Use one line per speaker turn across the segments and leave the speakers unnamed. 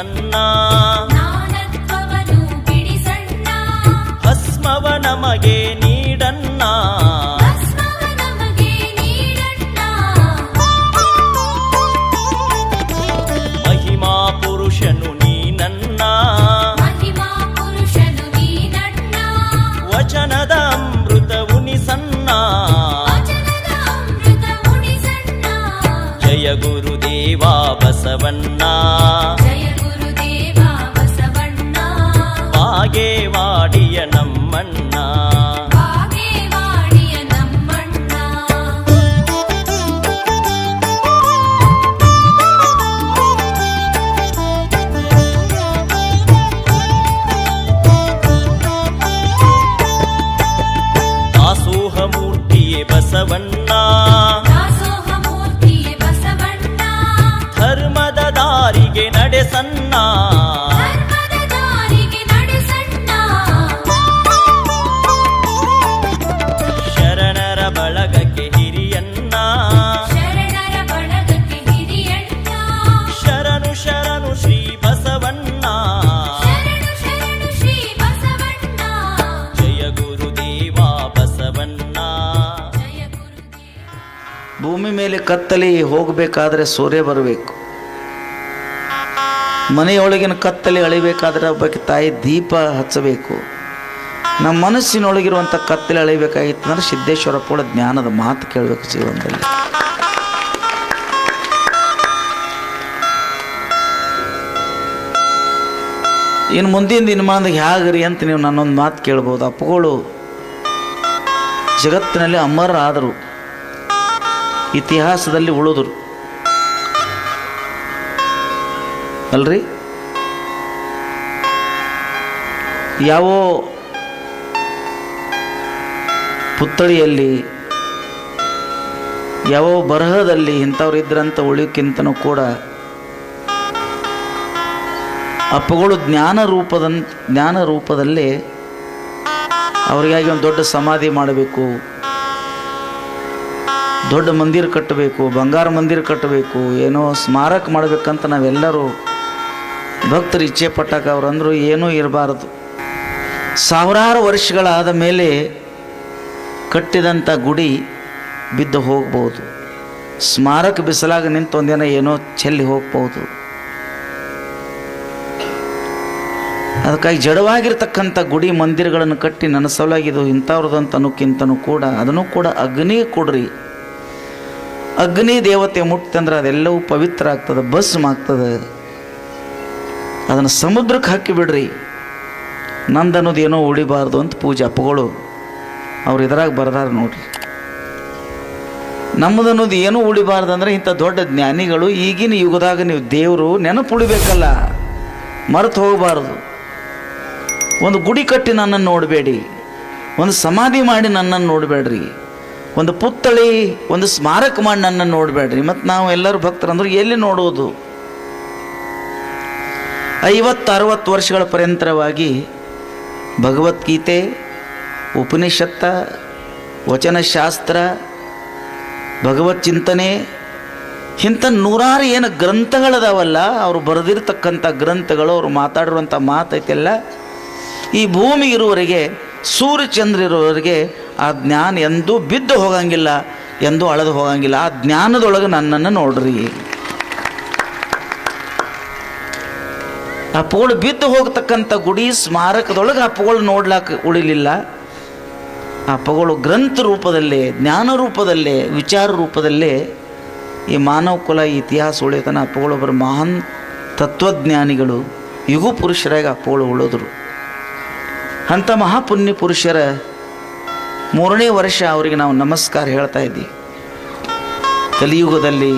ಸಣ್ಣ, ಭಸ್ಮವ ನಮಗೆ ನೀಡಣ್ಣ. ಮಹಿಮಾ ಪುರುಷನು ನೀನನ್ನ, ವಚನದ ಅಮೃತ ಉಣಿಸಣ್ಣ. ಜಯ ಗುರುದೇವ ಬಸವಣ್ಣ, ಬಾಗೇವಾಡಿಯ ನಮ್ಮಣ್ಣ. ದಾಸೋಹ ಮೂರ್ತಿಯೇ ಬಸವಣ್ಣ, ಧರ್ಮದ ದಾರಿಗೆ ನಡೆಸಣ್ಣ. ಶರಣರ ಬಳಗಕ್ಕೆ ಹಿರಿಯಣ್ಣ, ಶರಣು ಶರಣು ಶ್ರೀ ಬಸವಣ್ಣ. ಜಯ ಗುರುದೇವ ಬಸವಣ್ಣ.
ಭೂಮಿ ಮೇಲೆ ಕತ್ತಲಿ ಹೋಗಬೇಕಾದ್ರೆ ಸೂರ್ಯ ಬರಬೇಕು. ಮನೆಯೊಳಗಿನ ಕತ್ತಲಿ ಅಳಿಬೇಕಾದ್ರೆ ಒಬ್ಬಕ್ಕೆ ತಾಯಿ ದೀಪ ಹಚ್ಚಬೇಕು. ನಮ್ಮ ಮನಸ್ಸಿನೊಳಗಿರುವಂಥ ಕತ್ತಲೆ ಅಳಿಬೇಕಾಗಿತ್ತು ಅಂದ್ರೆ ಸಿದ್ದೇಶ್ವರಪ್ಪ ಕೂಡ ಜ್ಞಾನದ ಮಾತು ಕೇಳಬೇಕು ಜೀವನದಲ್ಲಿ. ಇನ್ನು ಮುಂದಿನ ದಿನಮಾನದಾಗ ಹೇಗ್ರಿ ಅಂತ ನೀವು ನನ್ನೊಂದು ಮಾತು ಕೇಳ್ಬೋದು. ಅಪ್ಪಗಳು ಜಗತ್ತಿನಲ್ಲಿ ಅಮರರಾದರು, ಇತಿಹಾಸದಲ್ಲಿ ಉಳಿದರು ಅಲ್ರಿ. ಯಾವ ಪುತ್ಥಳಿಯಲ್ಲಿ ಯಾವ ಬರಹದಲ್ಲಿ ಇಂಥವ್ರು ಇದ್ರಂತ ಉಳಿಯೋಕ್ಕಿಂತನೂ ಕೂಡ ಅಪ್ಪಗಳು ಜ್ಞಾನ ರೂಪದಲ್ಲಿ ಅವರಿಗಾಗಿ ಒಂದು ದೊಡ್ಡ ಸಮಾಧಿ ಮಾಡಬೇಕು, ದೊಡ್ಡ ಮಂದಿರ ಕಟ್ಟಬೇಕು, ಬಂಗಾರ ಮಂದಿರ ಕಟ್ಟಬೇಕು, ಏನೋ ಸ್ಮಾರಕ ಮಾಡಬೇಕಂತ ನಾವೆಲ್ಲರೂ ಭಕ್ತರು ಇಚ್ಛೆ ಪಟ್ಟಾಗ ಅವರಂದರು ಏನೂ ಇರಬಾರದು. ಸಾವಿರಾರು ವರ್ಷಗಳಾದ ಮೇಲೆ ಕಟ್ಟಿದಂಥ ಗುಡಿ ಬಿದ್ದು ಹೋಗ್ಬೋದು, ಸ್ಮಾರಕ ಬಿಸಲಾಗ ನಿಂತು ಒಂದಿನ ಏನೋ ಚೆಲ್ಲಿ ಹೋಗ್ಬೋದು. ಅದಕ್ಕಾಗಿ ಜಡವಾಗಿರ್ತಕ್ಕಂಥ ಗುಡಿ ಮಂದಿರಗಳನ್ನು ಕಟ್ಟಿ ನನ್ನ ಸಲುವಾಗಿದು ಇಂಥವ್ರದ್ದು ಅಂತ ಅನ್ನೋಕ್ಕಿಂತನೂ ಕೂಡ ಅದನ್ನು ಕೂಡ ಅಗ್ನಿ ಕೊಡ್ರಿ. ಅಗ್ನಿ ದೇವತೆ ಮುಟ್ಟಂದ್ರೆ ಅದೆಲ್ಲವೂ ಪವಿತ್ರ ಆಗ್ತದೆ, ಭಸ್ಮ ಆಗ್ತದೆ. ಅದನ್ನು ಸಮುದ್ರಕ್ಕೆ ಹಾಕಿಬಿಡ್ರಿ, ನಂದನ್ನೋದು ಏನೋ ಉಳಿಬಾರ್ದು ಅಂತ ಪೂಜೆ ಅಪ್ಪಗಳು ಅವ್ರು ಇದ್ರಾಗ ಬರ್ದಾರ ನೋಡ್ರಿ. ನಮ್ಮದನ್ನೋದು ಏನೂ ಉಳಿಬಾರ್ದು ಅಂದರೆ ಇಂಥ ದೊಡ್ಡ ಜ್ಞಾನಿಗಳು ಈಗಿನ ಯುಗದಾಗ ನೀವು ದೇವರು ನೆನಪು ಉಳಿಬೇಕಲ್ಲ, ಮರೆತು ಹೋಗಬಾರ್ದು. ಒಂದು ಗುಡಿ ಕಟ್ಟಿ ನನ್ನನ್ನು ನೋಡಬೇಡಿ, ಒಂದು ಸಮಾಧಿ ಮಾಡಿ ನನ್ನನ್ನು ನೋಡಬೇಡ್ರಿ, ಒಂದು ಪುತ್ಥಳಿ ಒಂದು ಸ್ಮಾರಕ ಮಾಡಿ ನನ್ನನ್ನು ನೋಡಬೇಡ್ರಿ. ಮತ್ತು ನಾವು ಎಲ್ಲರೂ ಭಕ್ತರಂದ್ರೆ ಎಲ್ಲಿ ನೋಡೋದು? 50-60 ವರ್ಷಗಳ ಪರ್ಯಂತರವಾಗಿ ಭಗವದ್ಗೀತೆ, ಉಪನಿಷತ್ತ, ವಚನಶಾಸ್ತ್ರ, ಭಗವತ್ ಚಿಂತನೆ ಇಂಥ ನೂರಾರು ಏನು ಗ್ರಂಥಗಳದಾವಲ್ಲ, ಅವರು ಬರೆದಿರ್ತಕ್ಕಂಥ ಗ್ರಂಥಗಳು, ಅವರು ಮಾತಾಡಿರುವಂಥ ಮಾತೈತೆಲ್ಲ ಈ ಭೂಮಿ ಇರುವವರೆಗೆ, ಸೂರ್ಯಚಂದ್ರ ಇರುವವರೆಗೆ ಆ ಜ್ಞಾನ ಎಂದೂ ಬಿದ್ದು ಹೋಗಂಗಿಲ್ಲ, ಎಂದೂ ಅಳೆದು ಹೋಗಂಗಿಲ್ಲ. ಆ ಜ್ಞಾನದೊಳಗೆ ನನ್ನನ್ನು ನೋಡ್ರಿ. ಅಪ್ಪಗಳು ಬಿದ್ದು ಹೋಗ್ತಕ್ಕಂಥ ಗುಡಿ ಸ್ಮಾರಕದೊಳಗೆ ಅಪ್ಪಗಳು ನೋಡ್ಲಾಕ ಉಳಿಲಿಲ್ಲ. ಅಪ್ಪಗಳು ಗ್ರಂಥ ರೂಪದಲ್ಲೇ, ಜ್ಞಾನ ರೂಪದಲ್ಲೇ, ವಿಚಾರ ರೂಪದಲ್ಲೇ ಈ ಮಾನವ ಕುಲ ಇತಿಹಾಸ ಉಳಿತಾನೆ. ಅಪ್ಪಗಳು ಒಬ್ಬರು ಮಹಾನ್ ತತ್ವಜ್ಞಾನಿಗಳು, ಯುಗ ಪುರುಷರಾಗಿ ಅಪ್ಪಗಳು ಉಳಿದ್ರು. ಅಂಥ ಮಹಾಪುಣ್ಯ ಪುರುಷರ 3ನೇ ವರ್ಷ ಅವರಿಗೆ ನಾವು ನಮಸ್ಕಾರ ಹೇಳ್ತಾ ಇದ್ದೀವಿ. ಕಲಿಯುಗದಲ್ಲಿ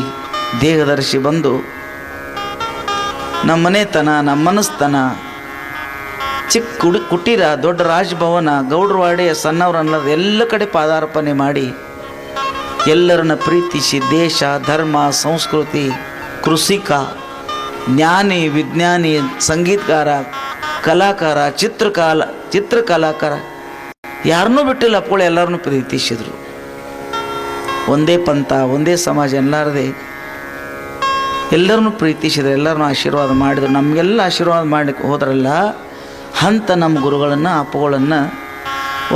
ದೇಹದರ್ಶಿ ಬಂದು ನಮ್ಮ ಮನೆತನ, ನಮ್ಮ ಮನಸ್ತನ, ಚಿಕ್ಕ ಕುಟೀರ, ದೊಡ್ಡ ರಾಜಭವನ, ಗೌಡ್ರವಾಡೆ, ಸಣ್ಣವ್ರನ್ನದ ಎಲ್ಲ ಕಡೆ ಪಾದಾರ್ಪಣೆ ಮಾಡಿ ಎಲ್ಲರನ್ನ ಪ್ರೀತಿಸಿ ದೇಶ, ಧರ್ಮ, ಸಂಸ್ಕೃತಿ, ಕೃಷಿಕ, ಜ್ಞಾನಿ, ವಿಜ್ಞಾನಿ, ಸಂಗೀತಗಾರ, ಕಲಾಕಾರ, ಚಿತ್ರಕಲಾಕಾರ ಯಾರನ್ನೂ ಬಿಟ್ಟಿಲ್ಲ. ಅಪ್ಪಗಳು ಎಲ್ಲರನ್ನೂ ಪ್ರೀತಿಸಿದರು. ಒಂದೇ ಪಂಥ, ಒಂದೇ ಸಮಾಜ ಎಲ್ಲರದೇ ಎಲ್ಲರನ್ನೂ ಪ್ರೀತಿಸಿದ್ರು, ಎಲ್ಲರನ್ನೂ ಆಶೀರ್ವಾದ ಮಾಡಿದ್ರು. ನಮಗೆಲ್ಲ ಆಶೀರ್ವಾದ ಮಾಡಲಿಕ್ಕೆ ಹೋದ್ರಲ್ಲ ಅಂತ ನಮ್ಮ ಗುರುಗಳನ್ನು ಅಪ್ಪಗಳನ್ನು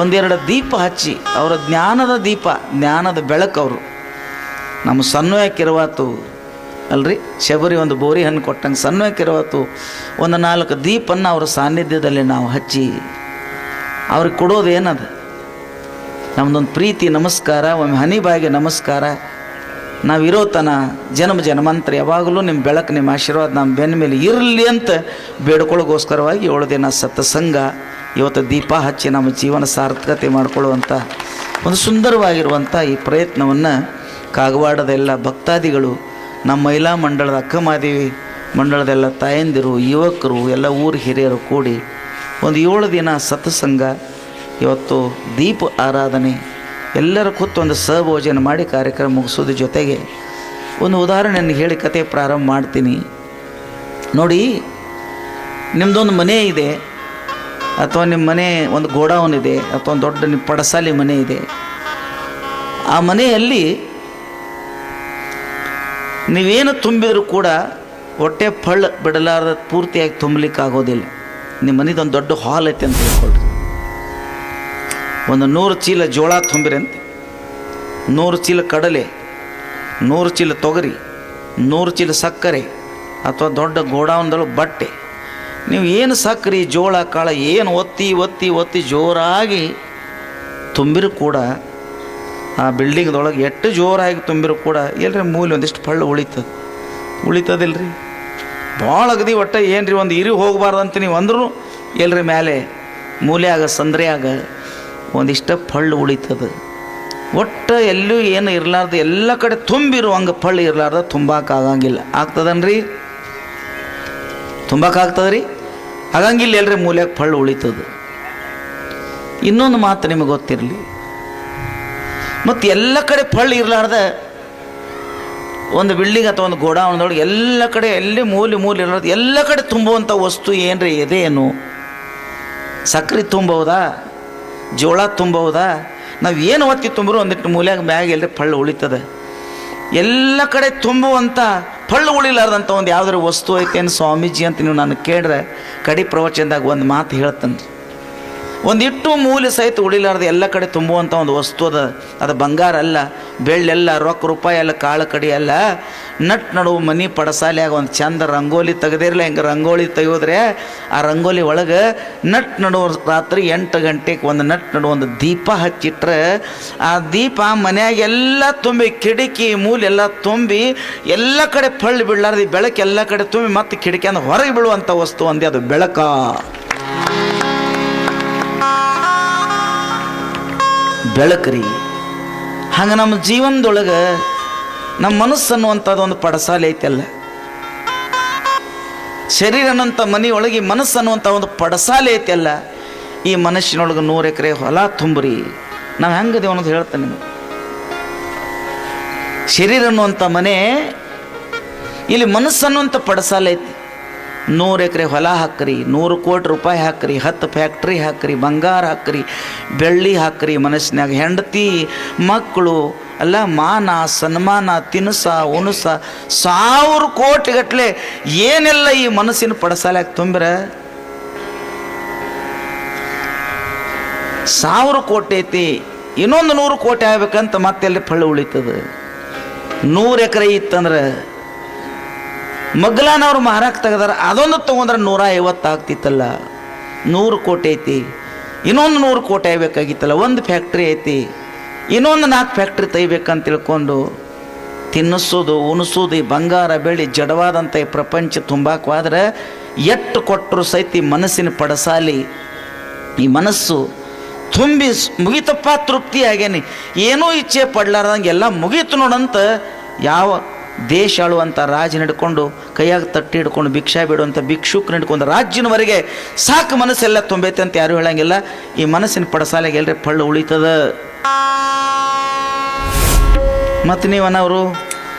ಒಂದೆರಡು ದೀಪ ಹಚ್ಚಿ, ಅವರ ಜ್ಞಾನದ ದೀಪ, ಜ್ಞಾನದ ಬೆಳಕು ಅವರು ನಮ್ಮ ಸನ್ವಯಕ್ಕಿರುವಾತು ಅಲ್ರಿ. ಶಬರಿ ಒಂದು ಬೋರಿ ಹಣ್ಣು ಕೊಟ್ಟಂಗೆ ಸನ್ವಯಕ್ಕಿರುವಾತು ಒಂದು 4 ದೀಪನ್ನು ಅವರ ಸಾನ್ನಿಧ್ಯದಲ್ಲಿ ನಾವು ಹಚ್ಚಿ ಅವ್ರಿಗೆ ಕೊಡೋದು ಏನದು? ನಮ್ಮದೊಂದು ಪ್ರೀತಿ ನಮಸ್ಕಾರ, ಒಮ್ಮೆ ಹನಿಬಾಯಿಗೆ ನಮಸ್ಕಾರ. ನಾವಿರೋ ತನ ಜನ್ಮಾಂತರ ಯಾವಾಗಲೂ ನಿಮ್ಮ ಬೆಳಕು, ನಿಮ್ಮ ಆಶೀರ್ವಾದ ನಮ್ಮ ಬೆನ್ನ ಮೇಲೆ ಇರಲಿ ಅಂತ ಬೇಡ್ಕೊಳ್ಳೋಗೋಸ್ಕರವಾಗಿ 7 ದಿನ ಸತ್ಸಂಗ, ಇವತ್ತು ದೀಪ ಹಚ್ಚಿ ನಮ್ಮ ಜೀವನ ಸಾರ್ಥಕತೆ ಮಾಡಿಕೊಳ್ಳುವಂಥ ಒಂದು ಸುಂದರವಾಗಿರುವಂಥ ಈ ಪ್ರಯತ್ನವನ್ನು ಕಾಗವಾಡದ ಎಲ್ಲ ಭಕ್ತಾದಿಗಳು, ನಮ್ಮ ಮಹಿಳಾ ಮಂಡಳದ ಅಕ್ಕಮಾದೇವಿ ಮಂಡಳದೆಲ್ಲ ತಾಯಂದಿರು, ಯುವಕರು, ಎಲ್ಲ ಊರು ಹಿರಿಯರು ಕೂಡಿ ಒಂದು 7 ದಿನ ಸತ್ಸಂಗ, ಇವತ್ತು ದೀಪ ಆರಾಧನೆ, ಎಲ್ಲರ ಕೂತು ಒಂದು ಸಹಭೋಜನ ಮಾಡಿ ಕಾರ್ಯಕ್ರಮ ಮುಗಿಸೋದ್ರ ಜೊತೆಗೆ ಒಂದು ಉದಾಹರಣೆಯನ್ನು ಹೇಳಿ ಕತೆ ಪ್ರಾರಂಭ ಮಾಡ್ತೀನಿ ನೋಡಿ. ನಿಮ್ಮದೊಂದು ಮನೆ ಇದೆ, ಅಥವಾ ನಿಮ್ಮ ಮನೆ ಒಂದು ಗೋಡೌನ್ ಇದೆ, ಅಥವಾ ಒಂದು ದೊಡ್ಡ ನಿಮ್ಮ ಪಡಸಾಲಿ ಮನೆ ಇದೆ. ಆ ಮನೆಯಲ್ಲಿ ನೀವೇನು ತುಂಬಿದರೂ ಕೂಡ ಹೊಟ್ಟೆ ಫಳ್ಳ ಬಿಡಲಾರ್ದ ಪೂರ್ತಿಯಾಗಿ ತುಂಬಲಿಕ್ಕೆ ಆಗೋದಿಲ್ಲ. ನಿಮ್ಮ ಮನೆದೊಂದು ದೊಡ್ಡ ಹಾಲ್ ಐತೆ ಅಂತ ಹೇಳ್ಕೊಳ್ರಿ. ಒಂದು 100 ಚೀಲ ಜೋಳ ತುಂಬಿರಂತೆ, 100 ಚೀಲ ಕಡಲೆ, 100 ಚೀಲ ತೊಗರಿ, 100 ಚೀಲ ಸಕ್ಕರೆ, ಅಥವಾ ದೊಡ್ಡ ಗೋಡೌನ್ದೊಳಗೆ ಬಟ್ಟೆ, ನೀವು ಏನು ಸಕ್ಕರೆ ಜೋಳ ಕಾಳು ಏನು ಒತ್ತಿ ಒತ್ತಿ ಒತ್ತಿ ಜೋರಾಗಿ ತುಂಬಿರೂ ಕೂಡ ಆ ಬಿಲ್ಡಿಂಗ್ದೊಳಗೆ ಎಷ್ಟು ಜೋರಾಗಿ ತುಂಬಿರೂ ಕೂಡ ಎಲ್ಲರಿ ಮೂಲೆ ಒಂದಿಷ್ಟು ಫಳ್ಳು ಉಳಿತದಿಲ್ರಿ. ಭಾಳ ಅಗದಿ ಒಟ್ಟು ಏನು ರೀ ಒಂದು ಇರಿ ಹೋಗಬಾರ್ದಂತ ನೀವು ಅಂದ್ರೂ ಎಲ್ಲರ ಮೇಲೆ ಮೂಲೆಯಾಗ ಸಂದ್ರೆಯಾಗ ಒಂದಿಷ್ಟ ಫಳ್ಳು ಉಳಿತದೆ. ಒಟ್ಟು ಎಲ್ಲೂ ಏನು ಇರಲಾರ್ದು ಎಲ್ಲ ಕಡೆ ತುಂಬಿರು ಹಂಗೆ ಫಳ್ಳು ಇರಲಾರ್ದ ತುಂಬಕ್ಕಾಗಂಗಿಲ್ಲ. ಆಗ್ತದನ್ರಿ? ತುಂಬಕ್ಕಾಗ್ತದ್ರಿ? ಆಗಂಗಿಲ್ಲ. ಎಲ್ಲರಿ ಮೂಲೆಯಾಗ ಫಳ್ಳು ಉಳಿತದೆ. ಇನ್ನೊಂದು ಮಾತು ನಿಮಗೆ ಗೊತ್ತಿರಲಿ, ಮತ್ತು ಎಲ್ಲ ಕಡೆ ಫಳ್ಳು ಇರಲಾರ್ದ ಒಂದು ಬಿಲ್ಡಿಂಗ್ ಅಥವಾ ಒಂದು ಗೋಡೌನ್ದೊಳಗೆ ಎಲ್ಲ ಕಡೆ ಎಲ್ಲಿ ಮೂಲೆ ಇರಲಾರ್ದು ಎಲ್ಲ ಕಡೆ ತುಂಬುವಂಥ ವಸ್ತು ಏನ್ರಿ ಇದೇನು? ಸಕ್ಕರೆ ತುಂಬಬಹುದಾ? ಜೋಳ ತುಂಬಬಹುದಾ? ನಾವು ಏನು ಒತ್ತಿ ತುಂಬಿದ್ರು ಒಂದಿಟ್ಟು ಮೂಲೆಯಾಗ ಮ್ಯಾಗ ಎಲ್ಲರಿ ಫಳ್ಳು ಉಳಿತದೆ. ಎಲ್ಲ ಕಡೆ ತುಂಬುವಂಥ ಫಳ್ಳು ಉಳಿಲಾರ್ದಂಥ ಒಂದು ಯಾವುದಾದ್ರು ವಸ್ತು ಐತೇನು ಸ್ವಾಮೀಜಿ ಅಂತ ನೀವು ನಾನು ಕೇಳಿದ್ರೆ ಕಡಿ ಪ್ರವಚನದಾಗ ಒಂದು ಮಾತು ಹೇಳ್ತಾನೆ ರೀ. ಒಂದಿಟ್ಟು ಮೂಲೆ ಸಹಿತ ಉಳಿಲಾರ್ದು ಎಲ್ಲ ಕಡೆ ತುಂಬುವಂಥ ಒಂದು ವಸ್ತು ಅದು ಬಂಗಾರ ಅಲ್ಲ, ಬೆಳ್ಳೆಲ್ಲ, ರೊಕ್ಕ ರೂಪಾಯಿ ಅಲ್ಲ, ಕಾಳು ಕಡಿ ಅಲ್ಲ. ನಟ್ ನಡುವು ಮನೆ ಪಡಸಾಲಿಯಾಗ ಒಂದು ಚಂದ ರಂಗೋಲಿ ತೆಗೆದಿರಲ್ಲ, ಹಿಂಗೆ ರಂಗೋಲಿ ತೆಗೆಯೋದ್ರೆ ಆ ರಂಗೋಲಿ ಒಳಗೆ ನಟ್ ನಡುವು ರಾತ್ರಿ 8 ಗಂಟೆಗೆ ಒಂದು ನಟ್ ನಡುವು ಒಂದು ದೀಪ ಹಚ್ಚಿಟ್ರೆ ಆ ದೀಪ ಮನೆಯಾಗೆಲ್ಲ ತುಂಬಿ ಕಿಟಕಿ ಮೂಲೆಲ್ಲ ತುಂಬಿ ಎಲ್ಲ ಕಡೆ ಫಳ್ಳು ಬಿಡಲಾರ್ದು ಬೆಳಕು ಎಲ್ಲ ಕಡೆ ತುಂಬಿ ಮತ್ತೆ ಕಿಟಕಿಯಿಂದ ಹೊರಗೆ ಬೀಳುವಂಥ ವಸ್ತು ಅಂದೆ ಅದು ಬೆಳಕ. ಬೆಳಕ್ರಿ. ಹಂಗೆ ನಮ್ಮ ಜೀವನದೊಳಗೆ ನಮ್ಮ ಮನಸ್ಸು ಅನ್ನುವಂಥದ್ದು ಒಂದು ಪಡಸಾಲೆ ಐತಲ್ಲ, ಶರೀರ ಅನ್ನೋಂಥ ಮನೆಯೊಳಗೆ ಮನಸ್ಸು ಅನ್ನುವಂಥ ಒಂದು ಪಡಸಾಲೆ ಐತಲ್ಲ, ಈ ಮನಸ್ಸಿನೊಳಗೆ 100 ಎಕರೆ ಹೊಲ ತುಂಬ್ರಿ. ನಾವು ಹೆಂಗದೇವು ಅನ್ನೋದು ಹೇಳ್ತೇನೆ ನಿಮಗೆ. ಶರೀರ ಅನ್ನುವಂಥ ಮನೆ, ಇಲ್ಲಿ ಮನಸ್ಸು ಅನ್ನುವಂಥ ಪಡಸಾಲೆ ಐತಿ. 100 ಎಕರೆ ಹೊಲ ಹಾಕ್ರಿ, 100 ಕೋಟಿ ರೂಪಾಯಿ ಹಾಕ್ರಿ, 10 ಫ್ಯಾಕ್ಟ್ರಿ ಹಾಕ್ರಿ, ಬಂಗಾರ ಹಾಕ್ರಿ, ಬೆಳ್ಳಿ ಹಾಕ್ರಿ, ಮನಸ್ಸಿನಾಗ ಹೆಂಡತಿ ಮಕ್ಕಳು ಅಲ್ಲ, ಮಾನ ಸನ್ಮಾನ, ತಿನಸ ಉಣಸ 1000 ಕೋಟಿ ಗಟ್ಟಲೆ ಏನೆಲ್ಲ ಈ ಮನಸ್ಸಿನ ಪಡಸಾಲೆ ತುಂಬಿರ 1000 ಕೋಟಿ ಐತಿ. ಇನ್ನೊಂದು 100 ಕೋಟಿ ಆಗ್ಬೇಕಂತ ಮತ್ತೆಲ್ಲಿ ಫಳ್ಳು ಉಳಿತದೆ. 100 ಎಕರೆ ಇತ್ತಂದ್ರೆ ಮಗ್ಲಾನವ್ರು ಮಾರಾಕ್ ತೆಗೆದಾರ, ಅದೊಂದು ತೊಗೊಂಡ್ರೆ 150 ಆಗ್ತಿತ್ತಲ್ಲ. 100 ಕೋಟಿ ಐತಿ, ಇನ್ನೊಂದು 100 ಕೋಟಿ ಆಗ್ಬೇಕಾಗಿತ್ತಲ್ಲ. ಒಂದು ಫ್ಯಾಕ್ಟ್ರಿ ಐತಿ, ಇನ್ನೊಂದು 4 ಫ್ಯಾಕ್ಟ್ರಿ ತೆಗಿಬೇಕಂತ ತಿಳ್ಕೊಂಡು ತಿನ್ನಿಸೋದು ಉಣಿಸೋದು ಈ ಬಂಗಾರ ಬೆಳ್ಳಿ ಜಡವಾದಂಥ ಈ ಪ್ರಪಂಚ ತುಂಬಾಕವಾದ್ರೆ ಎಷ್ಟು ಕೊಟ್ಟರು ಸಹಿತ ಈ ಮನಸ್ಸಿನ ಪಡಸಾಲಿ, ಈ ಮನಸ್ಸು ತುಂಬಿ ಮುಗಿತಪ್ಪ, ತೃಪ್ತಿ ಆಗ್ಯಾನಿ, ಏನೂ ಇಚ್ಛೆ ಪಡ್ಲಾರ್ದಂಗೆ ಎಲ್ಲ ಮುಗೀತು ನೋಡಂತ ಯಾವ ದೇಶ ಆಳುವಂಥ ರಾಜನ ಹಿಡ್ಕೊಂಡು ಕೈಯಾಗ ತಟ್ಟಿ ಹಿಡ್ಕೊಂಡು ಭಿಕ್ಷಾ ಬಿಡುವಂಥ ಭಿಕ್ಷುಕನ ಹಿಡ್ಕೊಂಡು ರಾಜ್ಯನವರೆಗೆ ಸಾಕು ಮನಸ್ಸೆಲ್ಲ ತುಂಬೈತೆ ಅಂತ ಯಾರು ಹೇಳಂಗಿಲ್ಲ. ಈ ಮನಸ್ಸಿನ ಪಡಸಾಲೆಗೆ ಎಲ್ಲರೇ ಫಳ್ಳು ಉಳಿತದ. ಮತ್ತು ನೀವು ಅನ್ನೋರು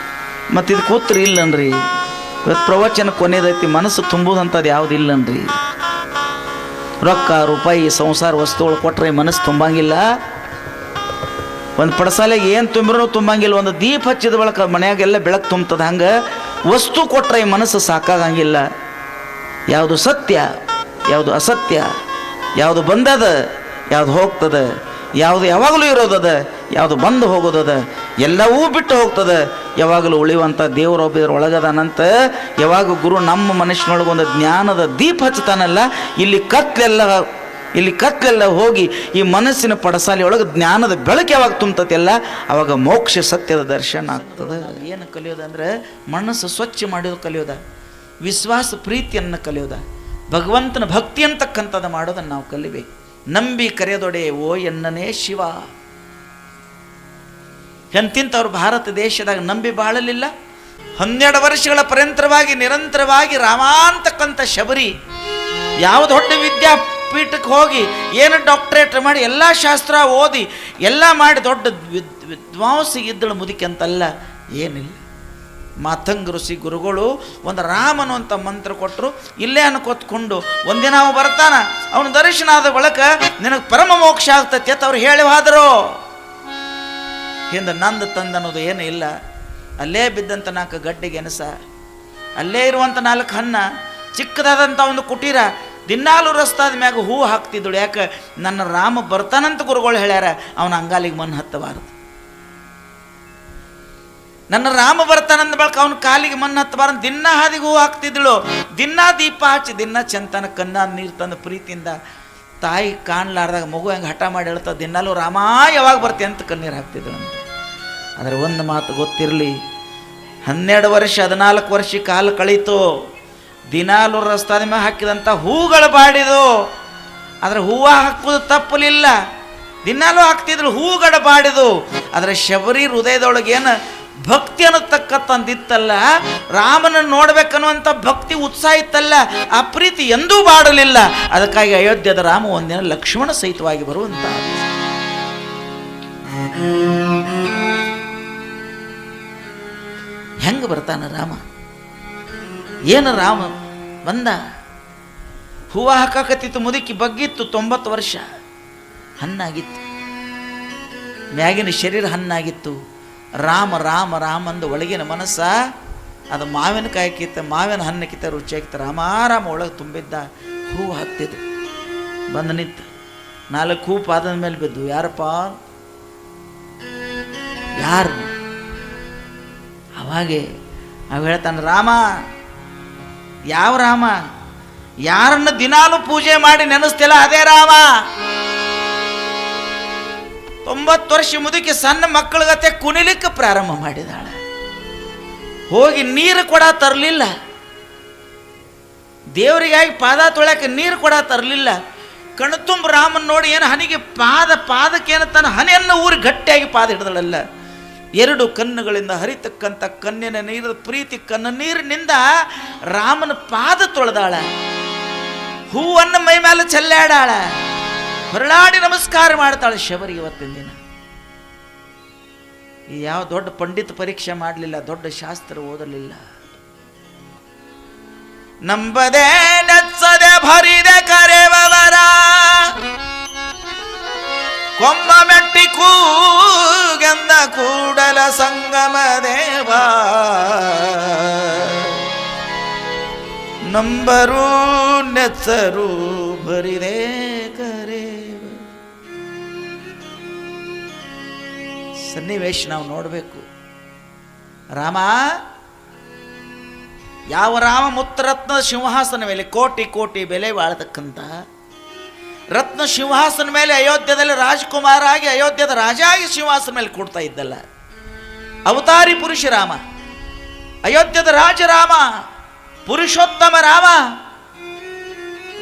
ಮತ್ತು ಇದು ಕೂತ್ರಿ ಇಲ್ಲನ್ರಿ, ಇವತ್ತು ಪ್ರವಚನ ಕೊನೆಯದೈತಿ, ಮನಸ್ಸು ತುಂಬುದಂಥದ್ದು ಯಾವುದು ಇಲ್ಲನ್ರಿ. ರೊಕ್ಕ ರೂಪಾಯಿ ಸಂಸಾರ ವಸ್ತುಗಳು ಕೊಟ್ಟರೆ ಮನಸ್ಸು ತುಂಬಂಗಿಲ್ಲ. ಒಂದು ಪಡಸಾಲೆಗೆ ಏನು ತುಂಬಿರೂ ತುಂಬಂಗಿಲ್ಲ. ಒಂದು ದೀಪ ಹಚ್ಚಿದ ಬಳಕ ಮನೆಯಾಗೆಲ್ಲ ಬೆಳಕು ತುಂಬ್ತದೆ. ಹಂಗೆ ವಸ್ತು ಕೊಟ್ಟರೆ ಈ ಮನಸ್ಸು ಸಾಕಾಗಂಗಿಲ್ಲ. ಯಾವುದು ಸತ್ಯ, ಯಾವುದು ಅಸತ್ಯ, ಯಾವುದು ಬಂದದ, ಯಾವುದು ಹೋಗ್ತದ, ಯಾವುದು ಯಾವಾಗಲೂ ಇರೋದದ, ಯಾವುದು ಬಂದು ಹೋಗೋದದ, ಎಲ್ಲವೂ ಬಿಟ್ಟು ಹೋಗ್ತದೆ. ಯಾವಾಗಲೂ ಉಳಿಯುವಂಥ ದೇವರೊಬ್ಬರ ಒಳಗದಾನಂತ ಯಾವಾಗ ಗುರು ನಮ್ಮ ಮನುಷ್ಯನೊಳಗೊಂದು ಜ್ಞಾನದ ದೀಪ ಹಚ್ತಾನಲ್ಲ, ಇಲ್ಲಿ ಕತ್ಲೆಲ್ಲ ಹೋಗಿ ಈ ಮನಸ್ಸಿನ ಪಡಸಾಲಿ ಒಳಗೆ ಜ್ಞಾನದ ಬೆಳಕು ಯಾವಾಗ ತುಂಬತೈತೆಲ್ಲ ಅವಾಗ ಮೋಕ್ಷ ಸತ್ಯದ ದರ್ಶನ ಆಗ್ತದೆ. ಏನು ಕಲಿಯೋದಂದ್ರೆ ಮನಸ್ಸು ಸ್ವಚ್ಛ ಮಾಡೋದು ಕಲಿಯೋದ, ವಿಶ್ವಾಸ ಪ್ರೀತಿಯನ್ನು ಕಲಿಯೋದ, ಭಗವಂತನ ಭಕ್ತಿ ಅಂತಕ್ಕಂಥದ್ದು ಮಾಡೋದನ್ನು ನಾವು ಕಲಿಬೇಕು. ನಂಬಿ ಕರೆಯದೊಡೆ ಓ ಎನ್ನನೇ ಶಿವ. ಎಂತಿಂಥವ್ರು ಭಾರತ ದೇಶದಾಗ ನಂಬಿ ಬಾಳಲಿಲ್ಲ. 12 ವರ್ಷಗಳ ಪರ್ಯಂತರವಾಗಿ ನಿರಂತರವಾಗಿ ರಾಮಾಂತಕ್ಕಂಥ ಶಬರಿ ಯಾವ ದೊಡ್ಡ ವಿದ್ಯಾಪೀಠಕ್ಕೆ ಹೋಗಿ ಏನು ಡಾಕ್ಟರೇಟ್ ಮಾಡಿ ಎಲ್ಲ ಶಾಸ್ತ್ರ ಓದಿ ಎಲ್ಲ ಮಾಡಿ ದೊಡ್ಡ ವಿದ್ವಾಂಸಿಗಿದ್ದಳು ಮುದುಕಿ ಅಂತಲ್ಲ, ಏನಿಲ್ಲ. ಮಾತಂಗ ಋಷಿ ಗುರುಗಳು ಒಂದು ರಾಮನು ಅಂತ ಮಂತ್ರ ಕೊಟ್ಟರು. ಇಲ್ಲೇ ಅನ್ಕೊತ್ಕೊಂಡು ಒಂದಿನ ಅವ ಬರ್ತಾನ, ಅವನ ದರ್ಶನ ಆದ ಬಳಿಕ ನಿನಗೆ ಪರಮ ಮೋಕ್ಷ ಆಗ್ತೈತಿ ಅಂತ ಅವ್ರು ಹೇಳಿ ಹೋದರು. ಹಿಂದೆ ನಂದು ತಂದು ಅನ್ನೋದು ಏನೂ ಇಲ್ಲ. ಅಲ್ಲೇ ಬಿದ್ದಂಥ 4 ಗಡ್ಡೆ ಗೆಣಸ, ಅಲ್ಲೇ ಇರುವಂಥ 4 ಹನ್ನ, ಚಿಕ್ಕದಾದಂಥ ಒಂದು ಕುಟೀರ, ದಿನಾಲು ರಸ್ತಾದ ಮ್ಯಾಗ ಹೂ ಹಾಕ್ತಿದ್ದಳು. ಯಾಕೆ? ನನ್ನ ರಾಮ ಬರ್ತಾನಂತ ಗುರುಗಳು ಹೇಳ್ಯಾರ, ಅವನ ಅಂಗಾಲಿಗೆ ಮಣ್ಣು ಹತ್ತಬಾರದು. ನನ್ನ ರಾಮ ಬರ್ತಾನಂದ ಬಳಿಕ ಅವನ ಕಾಲಿಗೆ ಮಣ್ಣು ಹತ್ತಬಾರದು. ದಿನ ಹಾದಿಗೆ ಹೂ ಹಾಕ್ತಿದ್ದಳು. ದಿನ ದೀಪ ಹಚ್ಚಿ ದಿನ ಚಂತನ ಕನ್ನ ನೀರು ತಂದು ಪ್ರೀತಿಯಿಂದ ತಾಯಿ ಕಾಣ್ಲಾರ್ದಾಗ ಮಗು ಹೆಂಗೆ ಹಠ ಮಾಡಿ ಹೇಳ್ತಾ ದಿನಾಲು ರಾಮ ಯಾವಾಗ ಬರ್ತೀಯ ಅಂತ ಕಣ್ಣೀರು ಹಾಕ್ತಿದ್ದಳು ಅಂತ. ಆದರೆ ಒಂದು ಮಾತು ಗೊತ್ತಿರಲಿ, 12 ವರ್ಷ 14 ವರ್ಷ ಕಾಲ ಕಳೀತು. ದಿನಾಲು ರಸ್ತಾದ ಮೇಲೆ ಹಾಕಿದಂಥ ಹೂಗಳು ಬಾಡಿದು. ಆದರೆ ಹೂವು ಹಾಕೋದು ತಪ್ಪಲಿಲ್ಲ, ದಿನಾಲು ಹಾಕ್ತಿದ್ರು, ಹೂಗಳು ಬಾಡಿದು. ಆದರೆ ಶಬರಿ ಹೃದಯದೊಳಗೇನು ಭಕ್ತಿ ಅನ್ನತಕ್ಕಂಥದ್ದಿತ್ತಲ್ಲ, ರಾಮನನ್ನು ನೋಡ್ಬೇಕನ್ನುವಂಥ ಭಕ್ತಿ ಉತ್ಸಾಹ ಇತ್ತಲ್ಲ, ಆ ಪ್ರೀತಿ ಎಂದೂ ಬಾಡಲಿಲ್ಲ. ಅದಕ್ಕಾಗಿ ಅಯೋಧ್ಯದ ರಾಮ ಒಂದಿನ ಲಕ್ಷ್ಮಣ ಸಹಿತವಾಗಿ ಬರುವಂತ. ಹೆಂಗೆ ಬರ್ತಾನ ರಾಮ? ಏನು ರಾಮ ಬಂದ? ಹೂವು ಹಾಕಾಕತ್ತಿತ್ತು, ಮುದುಕಿ ಬಗ್ಗಿತ್ತು, 90 ವರ್ಷ, ಹಣ್ಣಾಗಿತ್ತು, ಮ್ಯಾಗಿನ ಶರೀರ ಹಣ್ಣಾಗಿತ್ತು. ರಾಮ ರಾಮ ರಾಮ ಅಂದು ಒಳಗಿನ ಮನಸ್ಸ ಅದು ಮಾವಿನಕಾಯಿ ಮಾವಿನ ಹಣ್ಣಕ್ಕಿಂತ ರುಚಿಯಾಗಿತ್ತು. ರಾಮ ಒಳಗೆ ತುಂಬಿದ್ದ. ಹೂವು ಹಾಕ್ತಿದ್ದು ಬಂದು ನಿಂತು 4 ಹೂ ಪಾದದ ಮೇಲೆ ಬಿದ್ದು. ಯಾರಪ್ಪ? ಯಾರು? ಅವಾಗೆ ಅವ ಹೇಳ್ತಾನೆ, ರಾಮ. ಯಾವ ರಾಮ? ಯಾರನ್ನು ದಿನಾಲು ಪೂಜೆ ಮಾಡಿ ನೆನೆಸ್ತಿಲ್ಲ ಅದೇ ರಾಮ. 90 ವರ್ಷ ಮುದುಕಿ ಸಣ್ಣ ಮಕ್ಕಳಿಗತ್ತೆ ಕುಣಿಲಿಕ್ಕೆ ಪ್ರಾರಂಭ ಮಾಡಿದಾಳೆ. ಹೋಗಿ ನೀರು ಕೊಡ ತರಲಿಲ್ಲ, ದೇವರಿಗಾಗಿ ಪಾದ ತೊಳಕ್ಕೆ ನೀರು ಕೊಡ ತರಲಿಲ್ಲ. ಕಣ್ತುಂಬ ರಾಮನ್ ನೋಡಿ ಏನು ಹನಿಗೆ ಪಾದಕ್ಕೇನು ತನ್ನ ಹನೆಯನ್ನು ಊರಿ ಗಟ್ಟಿಯಾಗಿ ಪಾದ ಹಿಡಿದಳಲ್ಲ. 2 ಕಣ್ಣುಗಳಿಂದ ಹರಿತಕ್ಕಂಥ ಕಣ್ಣಿನ ನೀರು ಪ್ರೀತಿ ಕಣ್ಣ ನೀರಿನಿಂದ ರಾಮನ ಪಾದ ತೊಳೆದಾಳ. ಹೂವನ್ನು ಮೈ ಮೇಲೆ ಚೆಲ್ಲಾಡಾಳ, ಹೊರಳಾಡಿ ನಮಸ್ಕಾರ ಮಾಡ್ತಾಳೆ ಶಬರಿ. ಇವತ್ತಿನ ದಿನ ಯಾವ ದೊಡ್ಡ ಪಂಡಿತ ಪರೀಕ್ಷೆ ಮಾಡಲಿಲ್ಲ, ದೊಡ್ಡ ಶಾಸ್ತ್ರ ಓದಲಿಲ್ಲ. ನಂಬದೆ ನೆಚ್ಚದೆ ಭರಿದೆ ಕರೆವವರ ಕೊಮ್ಮ ಮೆಟ್ಟಿ ಕೂಗೆಂದ ಕೂಡಲ ಸಂಗಮ ದೇವ. ನಂಬರು ನೆಚ್ಚರು ಭರಿದೆ ಕರೆವ. ಸನ್ನಿವೇಶ ನಾವು ನೋಡಬೇಕು. ರಾಮ ಯಾವ ರಾಮ? ಮುತ್ತರತ್ನ ಸಿಂಹಾಸನ ಮೇಲೆ ಕೋಟಿ ಕೋಟಿ ಬೆಲೆ ಬಾಳತಕ್ಕಂಥ ರತ್ನ ಸಿಂಹಾಸನ ಮೇಲೆ ಅಯೋಧ್ಯದಲ್ಲಿ ರಾಜಕುಮಾರ ಆಗಿ ಅಯೋಧ್ಯದ ರಾಜ ಆಗಿ ಸಿಂಹಾಸನ ಮೇಲೆ ಕೂಡ್ತಾ ಇದ್ದಲ್ಲ, ಅವತಾರಿ ಪುರುಷ ರಾಮ, ಅಯೋಧ್ಯದ ರಾಜರಾಮ, ಪುರುಷೋತ್ತಮ ರಾಮ.